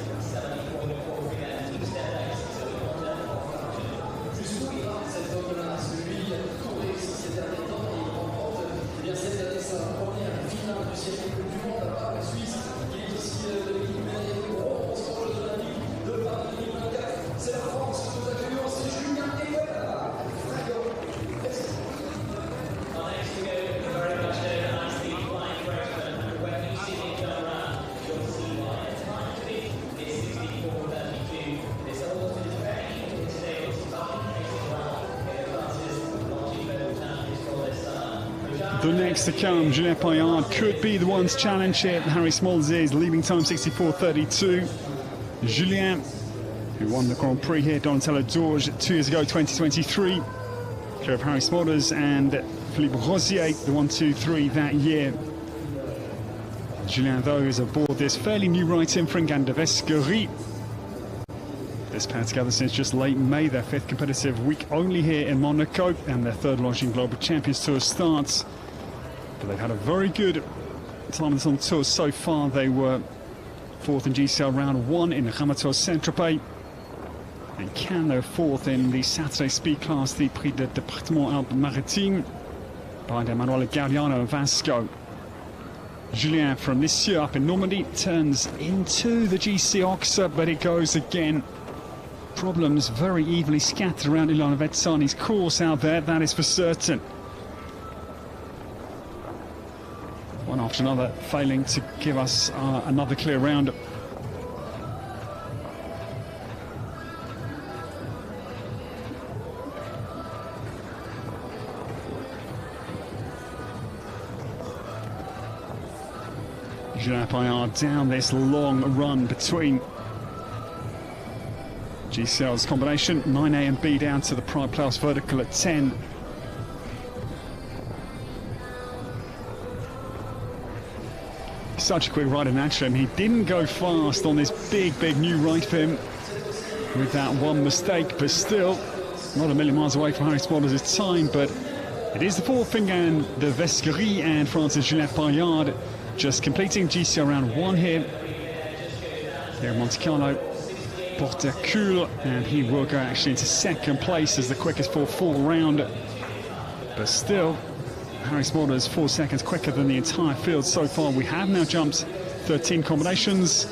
The next to come, Julien Paillard could be the one to challenge here. Harry Smolders is leading time 64.32. Julien, who won the Grand Prix here, Donatello Dorje 2 years ago, 2023. Clear of Harry Smolders and Philippe Rosier, the 1-2-3 that year. Julien, though, is aboard this fairly new right-in Fringand de Vesquerie. This pair together since just late May, their 5th competitive week only here in Monaco, and their 3rd Longines Global Champions Tour starts. But they've had a very good time on the tour so far. They were 4th in GCL round 1 in Ramator Saint-Tropez. And Cannes, they were 4th in the Saturday speed class, the Prix de Département Alpes-Maritimes, behind Emanuele Gaudiano and Vasco. Julien from this year up in Normandy turns into the GC Oxa, but it goes again. Problems very evenly scattered around Ilana Vetsani's course out there, that is for certain. One after another failing to give us another clear round. Julien Paillard down this long run between GCL's combination, 9A and B down to the Pride Playoffs vertical at 10. Such a quick rider naturally. He didn't go fast on this big new right for him with that one mistake, but still not a million miles away from Harry Smolders' time. But it is the 4th Fringand de Vesquerie, and France's Julien Paillard just completing GCL round 1 here in Monte Carlo. Porte Hercule, and he will go actually into 2nd place as the quickest for full round. But still, Harry Smolders 4 seconds quicker than the entire field so far. We have now jumped 13 combinations,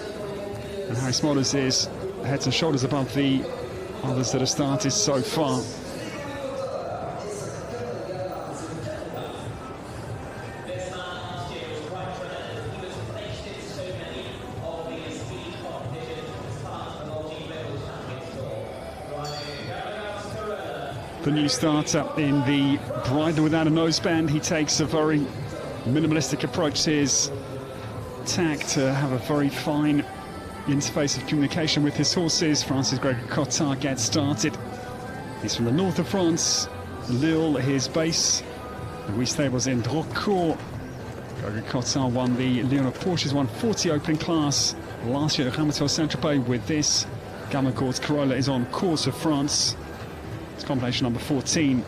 and Harry Smolders is heads and shoulders above the others that have started so far. The new starter in the bridle without a noseband. He takes a very minimalistic approach to his tack to have a very fine interface of communication with his horses. Francis Gregory Cottard gets started. He's from the north of France, Lille, his base. The Wee Stables in Drocourt. Gregory Cottard won the Lyon Porsches 140 opening class last year at Ramateur Saint-Tropez with this. Gamagord's Corolla is on course of France. It's combination number 14.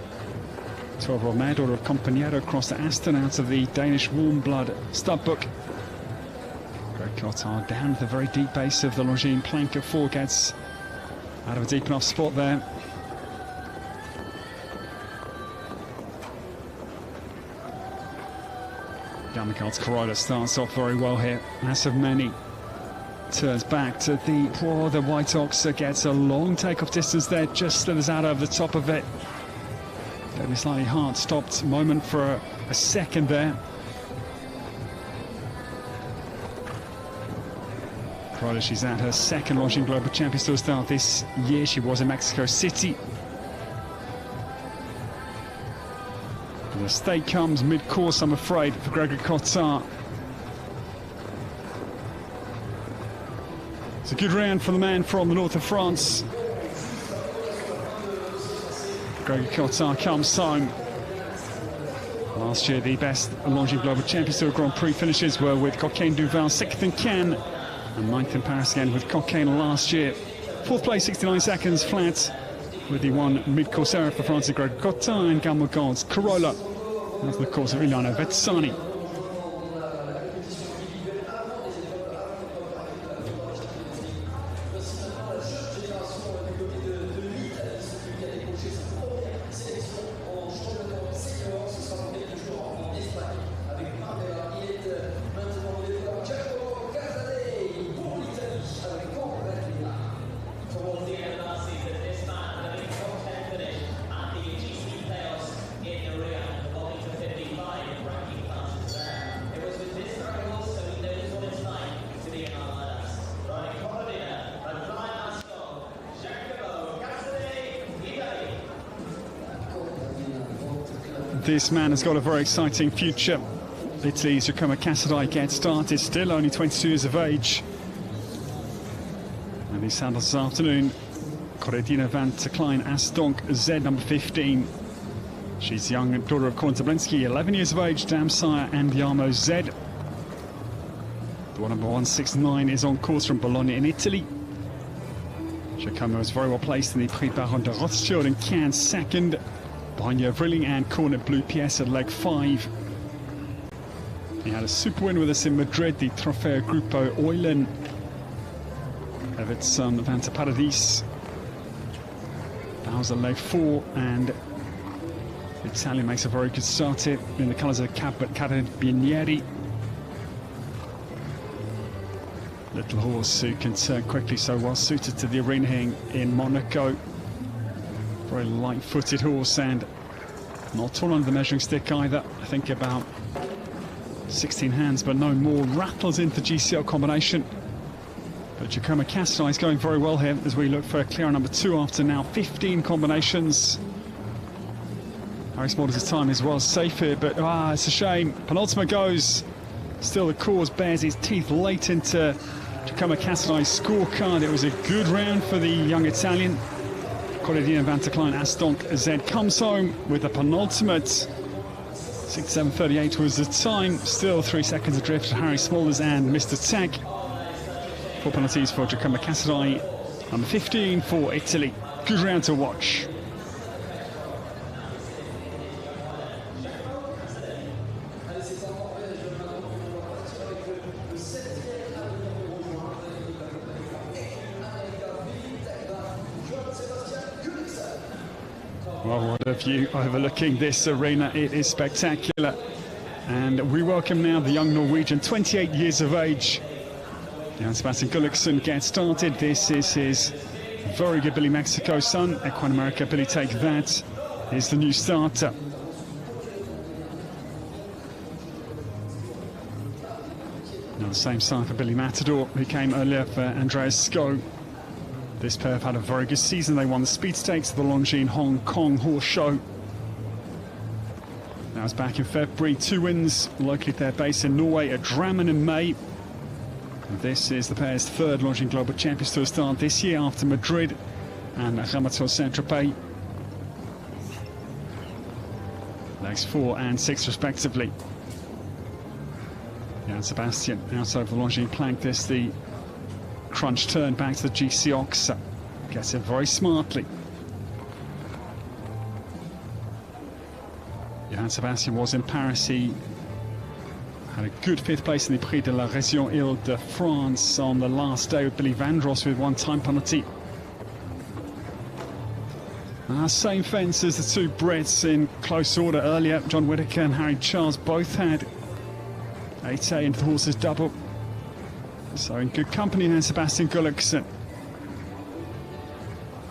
12-year-old mare daughter of Compagnero crossed to Aston out of the Danish Warm Blood stud book. Greg Cottard down at the very deep base of the Longines plank at 4, gets out of a deep enough spot there. Gamagord's Corolla starts off very well here. Massive many. Turns back to the White Ox, gets a long takeoff distance there, just slithers out over the top of it. Maybe slightly hard-stopped moment for a second there. Corolla, she's at her second Longines Global Champions Tour start this year. She was in Mexico City. The stake comes mid-course, I'm afraid, for Gregory Cottard. It's a good round for the man from the north of France. Gregory Cottard comes home. Last year, the best Longines Global Champions Tour Grand Prix finishes were with Coquelin Duval, 6th in Cannes, and 9th in Paris again with Coquelin last year. 4th place, 69 seconds flat, with the one mid-course error for Francis Gregory Cottard and Gamagord's Corolla. That's the course of Ilana Vetsani. This man has got a very exciting future. Italy's Giacomo Cassadei gets started, still only 22 years of age. And he saddles this afternoon Corredina van der Klein Astonk Z, number 15. She's young daughter of Colin Zablinski, 11 years of age, Damsire and Yamo Z. The number 169 is on course from Bologna in Italy. Giacomo is very well placed in the Prix Baron de Rothschild in Cannes, second. Behind Vrilling and Cornet Blue PS at leg 5. He had a super win with us in Madrid, the Trofeo Gruppo Eulen. Evertson Vanta Paradis. That was at leg 4, and the Italian makes a very good start here in the colours of Carabinieri. Little horse who can turn quickly, so well suited to the arena here in Monaco. Very light-footed horse and not tall under the measuring stick either. I think about 16 hands, but no more. Rattles into GCL combination. But Giacomo Cassadei is going very well here as we look for clear number 2 after now 15 combinations. Harry Smolders' time is well safe here, but it's a shame. Penultimate goes. Still the cause bears its teeth late into Giacomo Cassadei's scorecard. It was a good round for the young Italian. Corredina van der Klein Astonk Z comes home with a penultimate. 6:7:38 was the time. Still 3 seconds adrift to Harry Smolders and Mr. Tech. 4 penalties for Giacomo Cassadei. Number 15 for Italy. Good round to watch. Well, what a view overlooking this arena. It is spectacular. And we welcome now the young Norwegian, 28 years of age. Jan Sebastian Gulliksen gets started. This is his very good Billy Mexico son. Equine America, Billy Take That is the new starter. Now the same start for Billy Matador, who came earlier for Andreas Sko. This pair have had a very good season. They won the Speed Stakes at the Longines Hong Kong Horse Show. Now it's back in February. 2 wins locally at their base in Norway at Drammen in May. And this is the pair's 3rd Longines Global Champions Tour start this year after Madrid and Ramator Saint-Tropez. Legs 4 and 6 respectively. Jan Sebastian out over the Longines plank. This the crunch turn back to the GC Ox. Gets it very smartly. Jan Sebastian was in Paris. He had a good 5th place in the Prix de la Région Île-de-France on the last day with Billy Vandross with 1 time penalty. Same fence as the 2 Brits in close order earlier. John Whittaker and Harry Charles both had 8A into the horses double. So in good company now, Sebastian Gulliksen.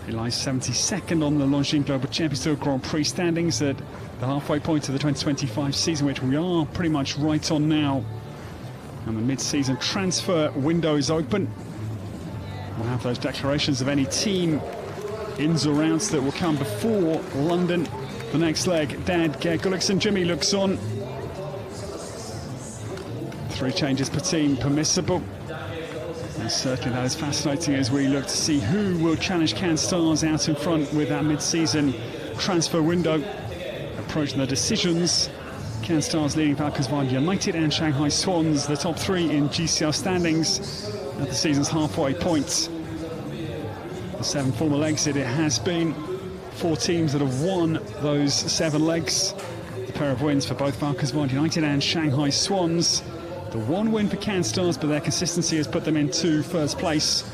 He lies 72nd on the Longines Global Champions Tour Grand Prix standings at the halfway point of the 2025 season, which we are pretty much right on now. And the mid-season transfer window is open. We'll have those declarations of any team ins or outs that will come before London. The next leg, Dad, Geir Gulliksen, Jimmy looks on. 3 changes per team permissible. And certainly that is fascinating as we look to see who will challenge Can Stars out in front with that mid-season transfer window. Approaching the decisions, Can Stars leading Valkenswaard United and Shanghai Swans, the top 3 in GCL standings at the season's halfway point. The 7 former legs it has been. 4 teams that have won those 7 legs. A pair of wins for both Valkenswaard United and Shanghai Swans. The 1 win for Can Stars, but their consistency has put them into 1st place.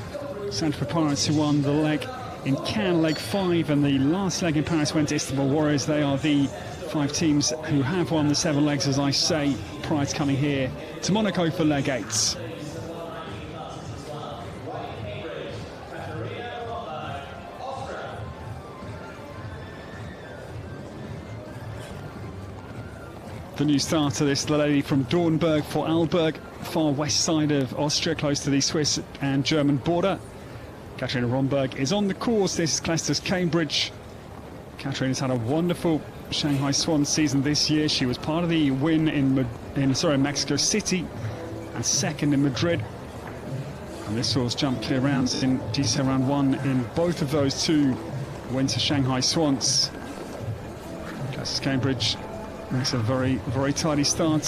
Saint-Tropez Pirates, who won the leg in Cannes, leg 5, and the last leg in Paris went to Istanbul Warriors. They are the 5 teams who have won the 7 legs, as I say, prior to coming here to Monaco for leg 8. The new starter, this the lady from Dornberg for Alberg, far west side of Austria, close to the Swiss and German border. Katarina Romberg is on the course. This is Cleister's Cambridge. Katarina's had a wonderful Shanghai Swan season this year. She was part of the win in Mexico City and 2nd in Madrid. And this horse jumped clear rounds in GCL round 1 in both of those 2 wins for Shanghai Swans. Cleister's Cambridge makes a very, very tidy start.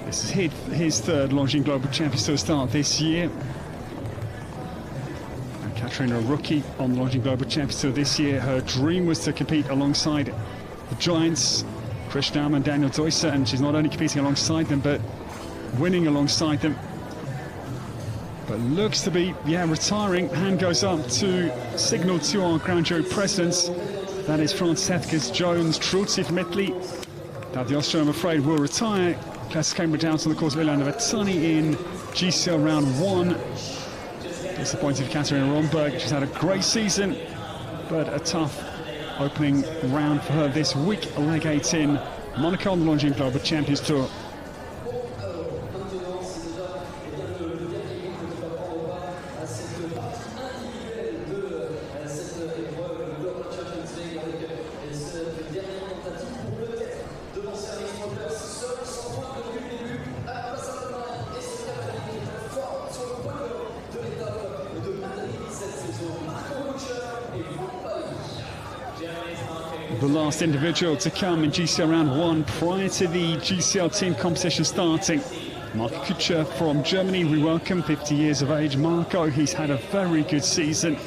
This is his 3rd Longines Global Champions Tour start this year. And Katarina, a rookie on the Longines Global Champions Tour this year. Her dream was to compete alongside the giants, Chris Daum and Daniel Deusser, and she's not only competing alongside them, but winning alongside them. But looks to be, retiring. Hand goes up to signal to our Grand Jury presidents. That is Francis Hethkes Jones, Trulzi from Italy. Now the Austrian, I'm afraid, will retire. Cleister's Cambridge out on the course of Ilan Vettani in GCL round 1. Disappointed for Katarina Romberg. She's had a great season, but a tough opening round for her this week. Leg 8 in Monaco on the Longines Global Champions Tour. The last individual to come in GCL round 1 prior to the GCL team competition starting. Marco Kutscher from Germany, we welcome, 50 years of age. Marco, he's had a very good season.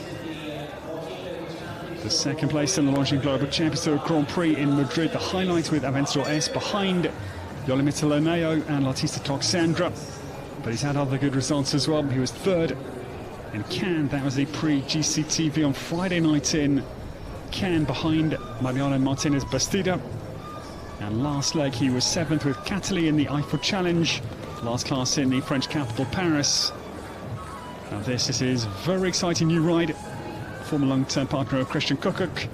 The 2nd place in the Longines Global Champions Tour Grand Prix in Madrid. The highlight with Aventador S behind Yolimita Loneo and Latista Toxandra. But he's had other good results as well. He was 3rd in Cannes. That was the pre-GCTV on Friday night in Cannes behind Mariano Martinez Bastida. And last leg he was 7th with Catali in the Eiffel Challenge. Last class in the French capital, Paris. Now this is his very exciting new ride. Former long-term partner of Christian Kukuk.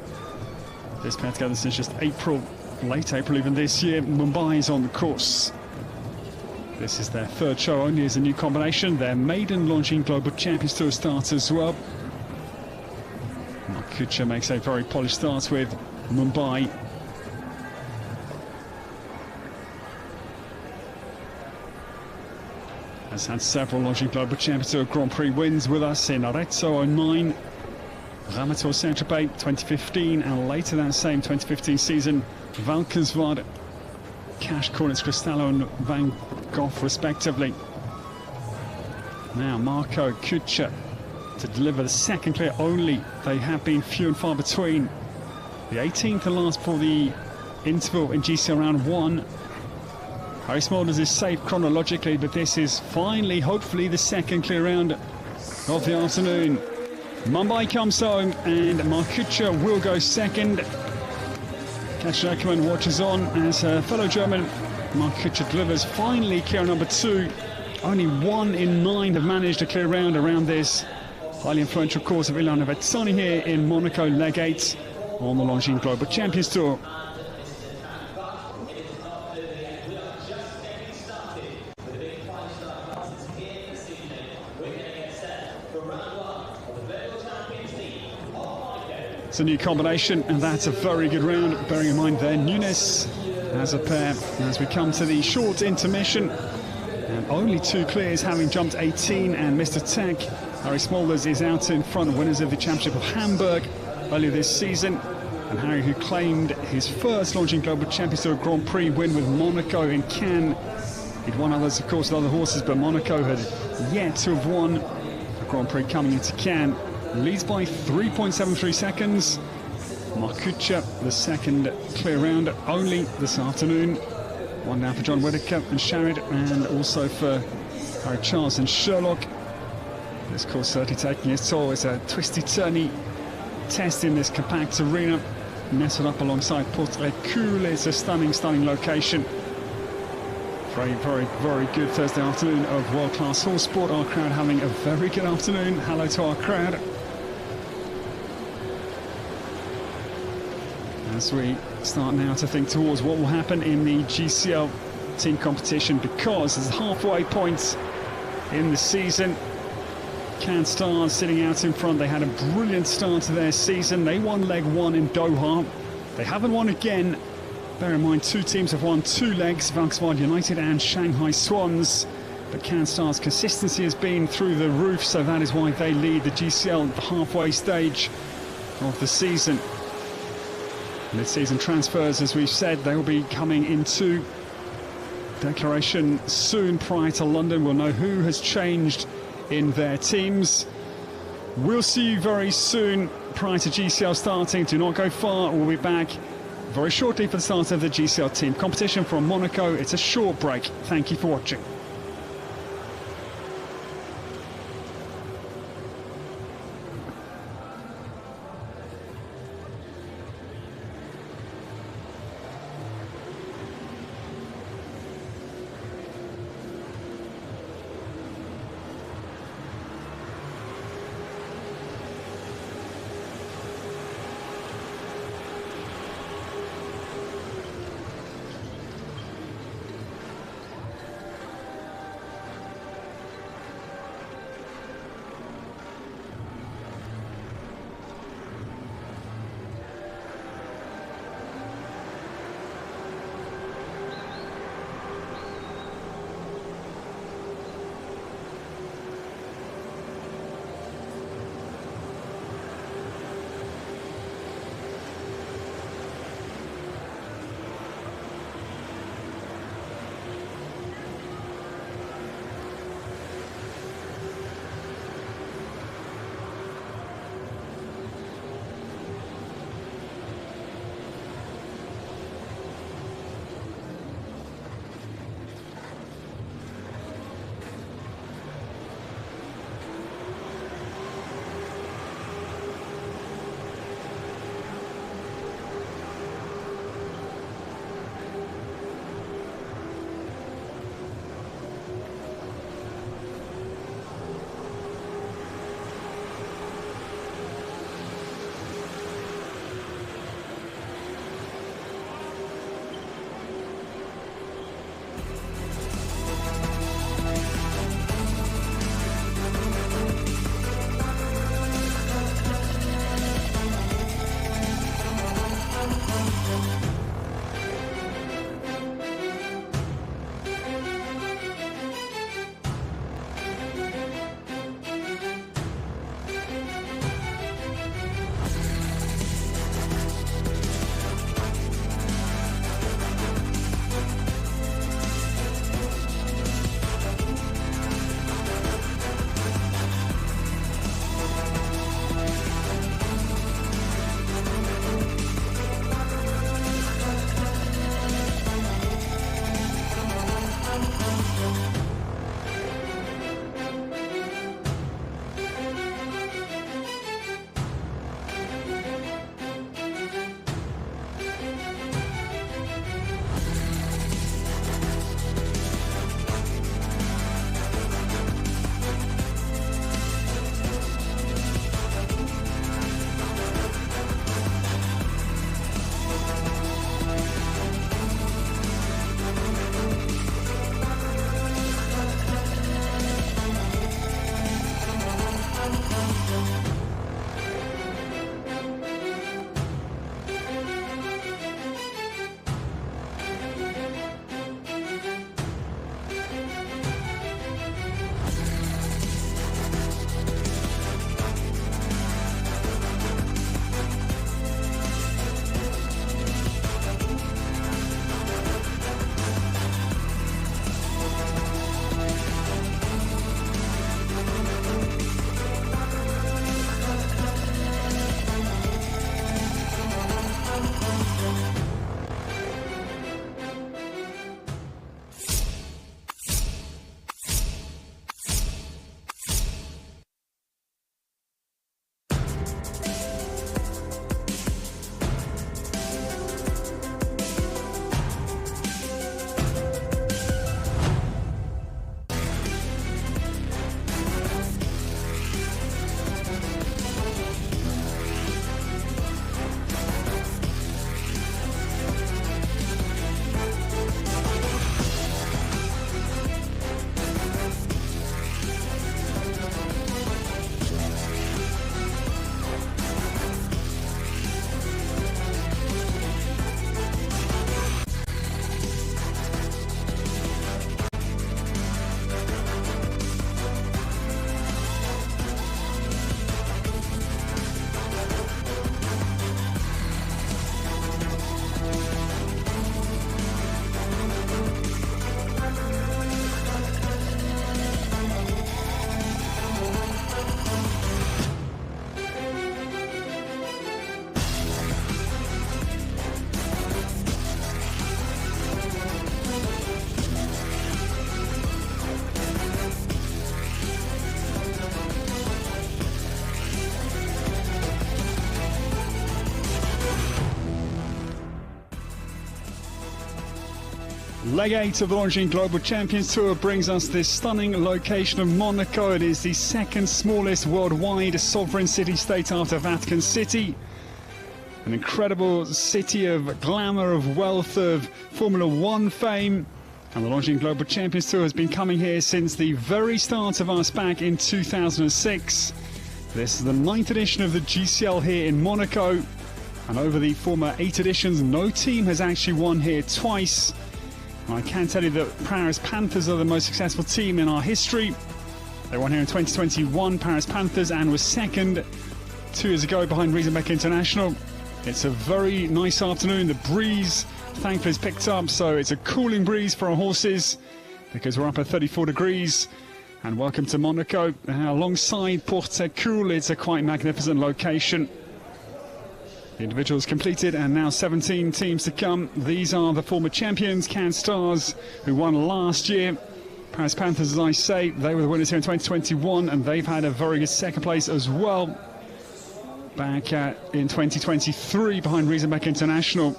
This pair together since just April, late April even this year. Mumbai is on the course. This is their 3rd show only as a new combination. Their maiden Longines Global Champions Tour start as well. Mark Kuchar makes a very polished start with Mumbai. Has had several Longines Global Champions Tour Grand Prix wins with us in Arezzo 09, Ramator Saint-Tropez 2015, and later that same 2015 season, Valkenswaard, Cash Cornets Cristallo and Van Gogh respectively. Now Marco Kuchar to deliver the 2nd clear only. They have been few and far between. The 18th and last for the interval in GCL round 1. Harry Smulders is safe chronologically, but this is finally, hopefully, the 2nd clear round of the afternoon. Mumbai comes home and Mark Kuchar will go 2nd. Katja Ackermann watches on as her fellow German Mark Kuchar delivers finally clear number 2. Only 1 in 9 have managed to clear round around this highly influential course of Ilana Vetsani here in Monaco, leg 8 on the Longines Global Champions Tour. It's a new combination, and that's a very good round, bearing in mind their Nunes as a pair. As we come to the short intermission, and only 2 clears, having jumped 18 and Mr. Tech. Harry Smulders is out in front, winners of the Championship of Hamburg earlier this season. And Harry, who claimed his first Longines Global Champions Tour Grand Prix win with Monaco in Cannes. He'd won others, of course, with other horses, but Monaco had yet to have won a Grand Prix coming into Cannes. Leads by 3.73 seconds. Mark Kuchar, the 2nd clear round only this afternoon. 1 down for John Whitaker and Sharad, and also for Harry Charles and Sherlock. This course certainly taking its toll. It's a twisty-turny test in this compact arena, nestled up alongside Porte-Écule. It's a stunning, stunning location. Very, very, very good Thursday afternoon of world-class horse sport. Our crowd having a very good afternoon. Hello to our crowd. As we start now to think towards what will happen in the GCL team competition, because there's halfway points in the season. Cannes Stars sitting out in front. They had a brilliant start to their season. They won leg 1 in Doha. They haven't won again. Bear in mind, 2 teams have won 2 legs, Valkenswaard United and Shanghai Swans. But Cannes Stars' consistency has been through the roof, so that is why they lead the GCL at the halfway stage of the season. Mid-season transfers, as we've said, they will be coming into declaration soon prior to London. We'll know who has changed in their teams. We'll see you very soon prior to GCL starting. Do not go far. We'll be back very shortly for the start of the GCL team competition from Monaco. It's a short break. Thank you for watching. Leg 8 of the Longines Global Champions Tour brings us this stunning location of Monaco. It is the second smallest worldwide sovereign city-state after Vatican City. An incredible city of glamour, of wealth, of Formula One fame. And the Longines Global Champions Tour has been coming here since the very start of us back in 2006. This is the 9th edition of the GCL here in Monaco. And over the former 8 editions, no team has actually won here twice. And I can tell you that Paris Panthers are the most successful team in our history. They won here in 2021, Paris Panthers, and was second 2 years ago behind Riesenbeck International. It's a very nice afternoon. The breeze, thankfully, has picked up, so it's a cooling breeze for our horses because we're up at 34 degrees. And welcome to Monaco. Alongside Porte-Cool, it's a quite magnificent location. The individuals completed, and now 17 teams to come. These are the former champions, Can Stars, who won last year. Paris Panthers, as I say, they were the winners here in 2021, and they've had a very good second place as well back in 2023 behind Riesenbeck International.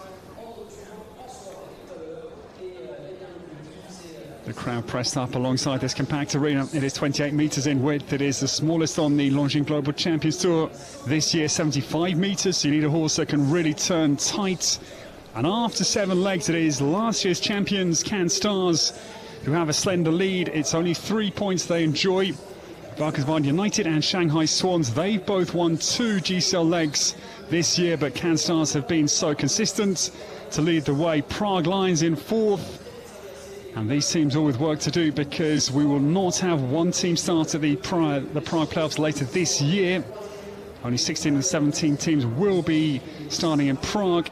The crowd pressed up alongside this compact arena. It is 28 metres in width. It is the smallest on the Longines Global Champions Tour this year, 75 metres. So you need a horse that can really turn tight. And after 7 legs, it is last year's champions, Can Stars, who have a slender lead. It's only 3 points they enjoy. Valkenswaard United and Shanghai Swans, they've both won 2 GCL legs this year, but Can Stars have been so consistent to lead the way. Prague Lions in 4th. And these teams all with work to do because we will not have one team start at the Prague playoffs later this year. Only 16 and 17 teams will be starting in Prague.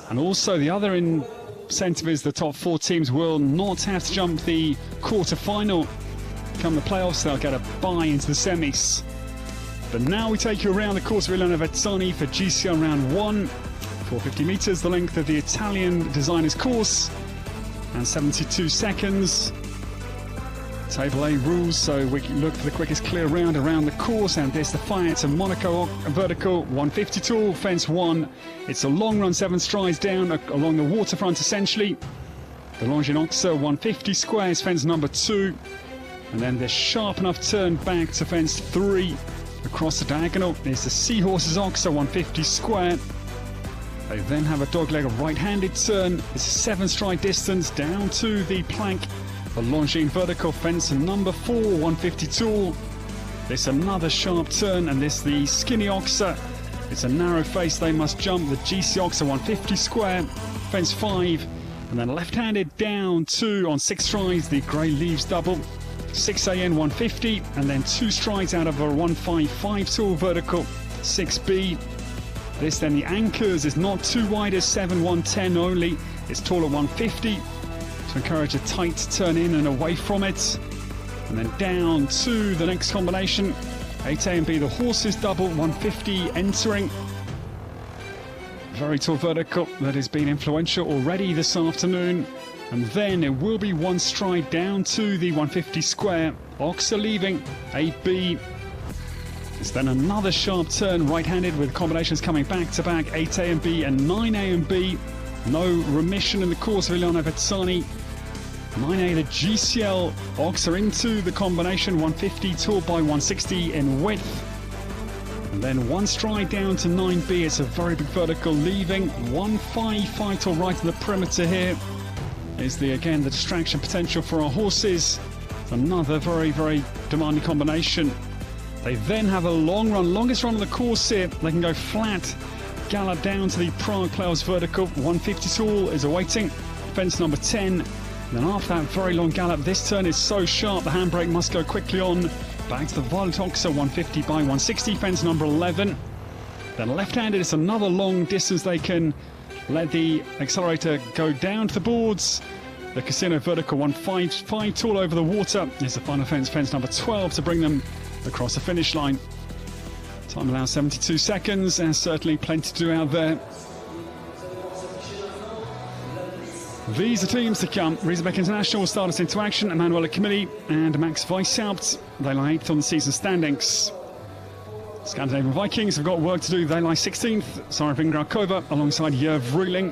And also the other incentive is the top 4 teams will not have to jump the quarter-final. Come the playoffs, they'll get a bye into the semis. But now we take you around the course of Ilana Vezzani for GCL round 1. 450 metres, the length of the Italian designer's course, and 72 seconds. Table A rules, so we can look for the quickest clear round around the course, and there's the fire. It's a Monaco vertical 150 tall, fence 1. It's a long run, 7 strides down along the waterfront essentially. The Longines 150 squares, fence number 2. And then the sharp enough turn back to fence 3. Across the diagonal is the Seahorses Oxer 150 square. They then have a dogleg, a right-handed turn. It's a 7-stride distance down to the plank. The Longines vertical fence number 4, 150 tall. There's another sharp turn, and this the Skinny Oxer. It's a narrow face they must jump. The GC Oxer 150 square, fence 5. And then left-handed down 2 on 6 strides, the Grey Leaves double. 6AN 150, and then 2 strides out of a 155 tall vertical 6B. This then the anchors is not too wide as 7 110 only. It's tall at 150 to encourage a tight turn in and away from it. And then down to the next combination, 8A and B, the horses double 150 entering. Very tall vertical that has been influential already this afternoon. And then it will be 1 stride down to the 150 square. Oxer leaving, 8B. It's then another sharp turn, right-handed with combinations coming back-to-back, 8A and B and 9A and B. No remission in the course of Ilana Vezzani. 9A, the GCL Oxer into the combination, 150 tall by 160 in width. And then 1 stride down to 9B. It's a very big vertical leaving. 155 tall right to the perimeter here. Is the distraction potential for our horses. It's another very, very demanding combination. They then have a long run, longest run on the course here. They can go flat, gallop down to the Prague Players vertical. 150 tall is awaiting. Fence number 10. And then after that very long gallop, this turn is so sharp, the handbrake must go quickly on. Back to the Violet Oxer, 150 by 160, fence number 11. Then left-handed, it's another long distance they can let the accelerator go down to the boards. The Casino vertical 155 tall over the water is the final fence number 12 to bring them across the finish line. Time allows 72 seconds, and certainly plenty to do out there. These are teams to come. Riesenbeck International will start us into action. Emanuela Camilli and Max Weishaupt. They lie 8th on the season standings. Scandinavian Vikings have got work to do. They lie 16th. Sarah Vingrakova alongside Jörg Ruling.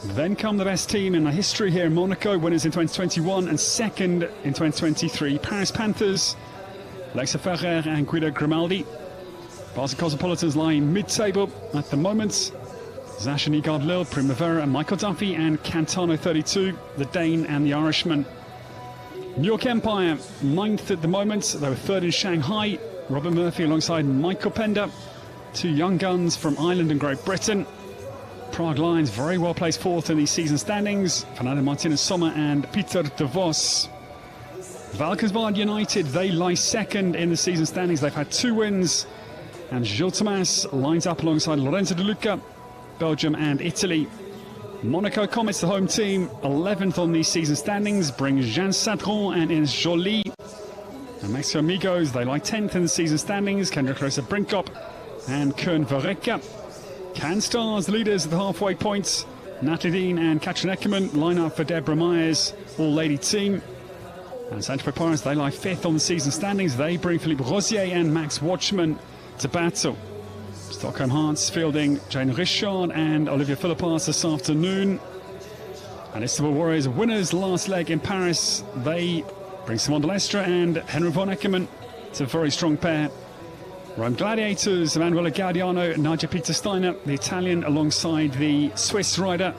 Then come the best team in the history here in Monaco, winners in 2021 and second in 2023. Paris Panthers, Alexa Ferrer and Guido Grimaldi. Basel Cosmopolitans lying mid-table at the moment. Zashani Gardlil, Primavera and Michael Duffy and Cantano 32, the Dane and the Irishman. New York Empire, 9th at the moment. They were 3rd in Shanghai. Robert Murphy alongside Michael Pender. Two young guns from Ireland and Great Britain. Prague Lions, very well placed 4th in the season standings. Fernando Martinez Sommer and Peter de Vos. Valkenswaard United, they lie 2nd in the season standings. They've had 2 wins. And Gilles Thomas lines up alongside Lorenzo De Luca, Belgium and Italy. Monaco Comets, the home team, 11th on the season standings, brings Jean Sadron and Ines Joly. And Mexico Amigos, they lie 10th in the season standings, Kendrick Rosa Brinkop and Kern Vereka. Can Stars, leaders at the halfway points, Natalie Dean and Katrin Eckermann line up for Deborah Myers, all-lady team. And Sancho Paris, they lie 5th on the season standings. They bring Philippe Rosier and Max Watchman to battle. Stockholm Hearts fielding Jane Richard and Olivia Philippas this afternoon. And Istanbul Warriors, winners last leg in Paris. They bring Simon de Lestre and Henry von Eckermann. It's a very strong pair. Rome Gladiators, Emanuela Gaudiano, Nadia Peter Steiner, the Italian alongside the Swiss rider.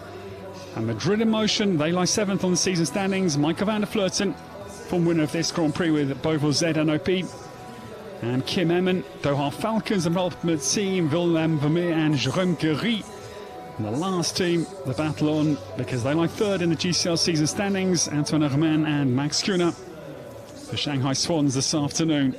And Madrid in motion, they lie 7th on the season standings. Michael van der Vleuten, former winner of this Grand Prix with Beauvau Z and OP. And Kim Emmen, Doha Falcons, and ultimate team, Willem Vermeer and Jérôme Guéry. And the last team, the battle on, because they lie 3rd in the GCL season standings, Antoine Herman and Max Kuhner, the Shanghai Swans this afternoon.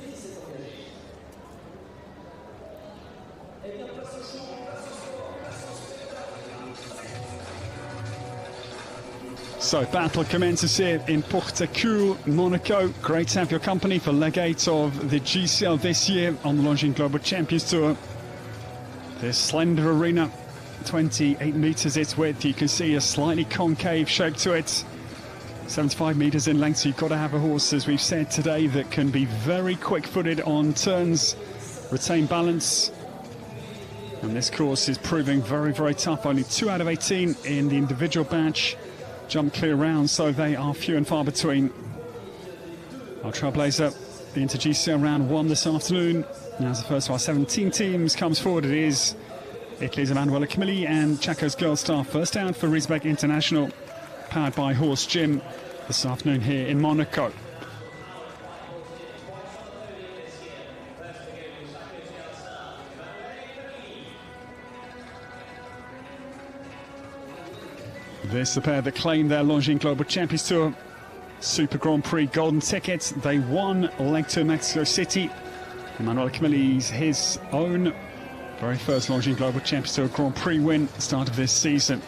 So battle commences here in Porte-Cool, Monaco. Great to have your company for leg 8 of the GCL this year on the Longines Global Champions Tour. This slender arena, 28 metres its width. You can see a slightly concave shape to it. 75 metres in length, so you've got to have a horse, as we've said today, that can be very quick-footed on turns, retain balance. And this course is proving very, very tough. Only 2 out of 18 in the individual batch jump clear round, so they are few and far between. Our trailblazer into GCL round 1 this afternoon. Now, as the first of our 17 teams comes forward, it is Italy's Emanuela Camilli and Chaco's Girl Star first out for Riesbeck International, powered by Horse Gym this afternoon here in Monaco. This is the pair that claimed their Longines Global Champions Tour Super Grand Prix golden tickets. They won leg 2 in Mexico City. Emanuela Camilli's his own very first Longines Global Champions Tour Grand Prix win at the start of this season.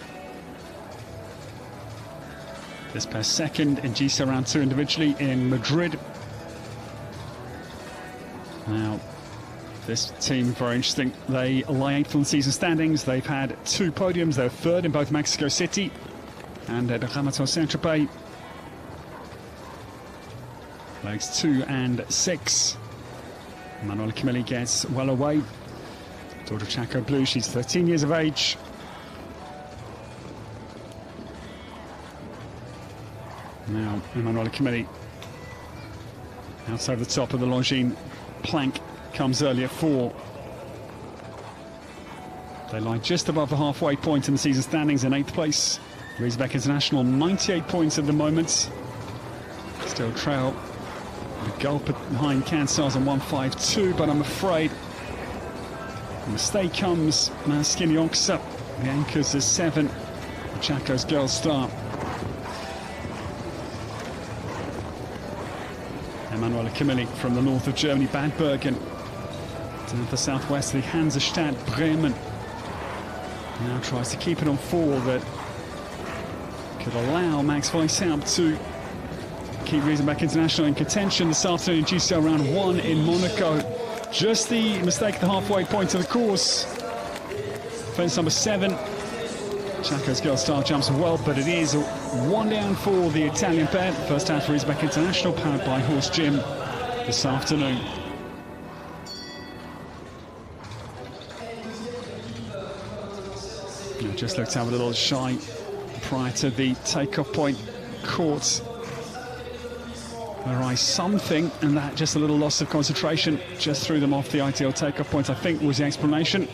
This pair second in GCL round 2 individually in Madrid. Now, this team, very interesting. They lie 8th on the season standings. They've had 2 podiums. They're 3rd in both Mexico City and at Ramator Saint-Tropez. Legs 2 and 6. Emanuela Camilli gets well away. Daughter Chaco Blue, she's 13 years of age. Now, Emanuela Camilli outside the top of the Longines plank. Comes early at 4. They lie just above the halfway point in the season standings in 8th place. Riesbeck International 98 points at the moment. Still trail the gulp behind Canstars on 152, but I'm afraid the mistake comes now Skinny Oxa. The anchors is 7. Chaco's Girl Star. Emanuela Camilli from the north of Germany, Bad Bergen. To the southwest, the Hansestadt Bremen. Now tries to keep it on 4 that could allow Max Weishaupt to keep Riesbeck International in contention this afternoon in GCL round 1 in Monaco. Just the mistake at the halfway point of the course. Fence number 7. Chaco's Girl Star jumps well, but it is 1 down for the Italian pair. First out for Riesbeck International, powered by Horse Gym this afternoon. Just looked to have a little shy prior to the takeoff point, caught their eye something, and that just a little loss of concentration just threw them off the ideal takeoff point, I think was the explanation.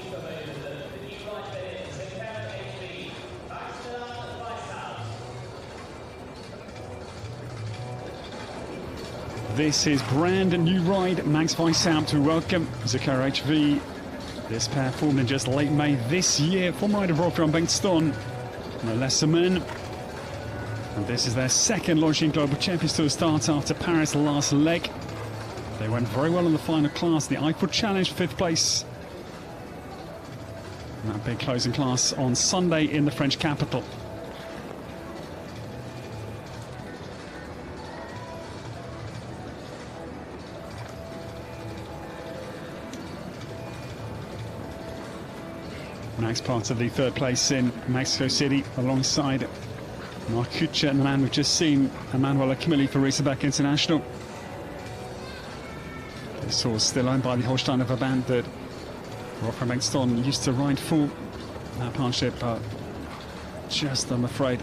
This is brand new ride, Max Weishaupt to welcome Zakar HV. This pair formed in just late May this year. Former rider Rolf-Jan Bengtsson, no lesser men. And this is their second Longines Global Champions Tour start after Paris last leg. They went very well in the final class, the Eiffel Challenge, 5th place. And that big closing class on Sunday in the French capital. Max part of the 3rd place in Mexico City alongside Mark Kutscher and the man we've just seen, Emmanuel Akimili for Riesebeck International. This horse still owned by the Holsteiner Verband that Rolf-Jan Bengtsson used to ride for. That partnership just, I'm afraid,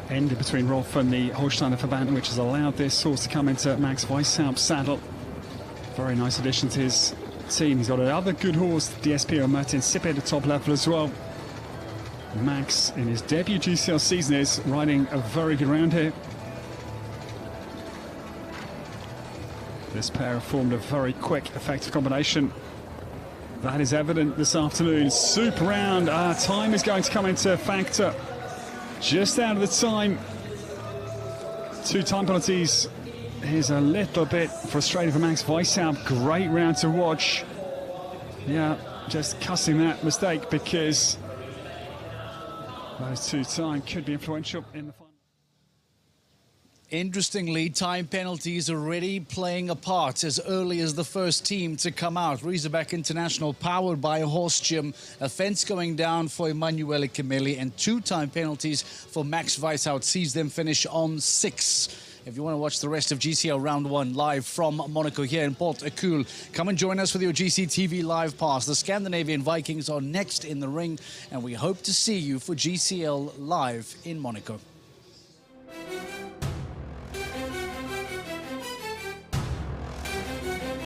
ended between Rolf and the Holsteiner Verband, which has allowed this horse to come into Max Weishaupt's saddle. Very nice addition to his team. He's got another good horse, DSP Martin Sippe at the top level as well. Max, in his debut GCL season, is riding a very good round here. This pair have formed a very quick, effective combination. That is evident this afternoon. Super round. Time is going to come into factor. Just out of the time. 2 time penalties. Here's a little bit frustrating for Max Weishaupt. Great round to watch. Yeah, just cussing that mistake because those 2 time could be influential in the final. Interestingly, time penalties already playing a part as early as the first team to come out. Riesebeck International powered by a horse gym. A fence going down for Emmanuel Akimili, and 2 time penalties for Max Weishaupt sees them finish on 6. If you want to watch the rest of GCL Round 1 live from Monaco here in Port Écule, come and join us with your GCTV Live Pass. The Scandinavian Vikings are next in the ring, and we hope to see you for GCL Live in Monaco.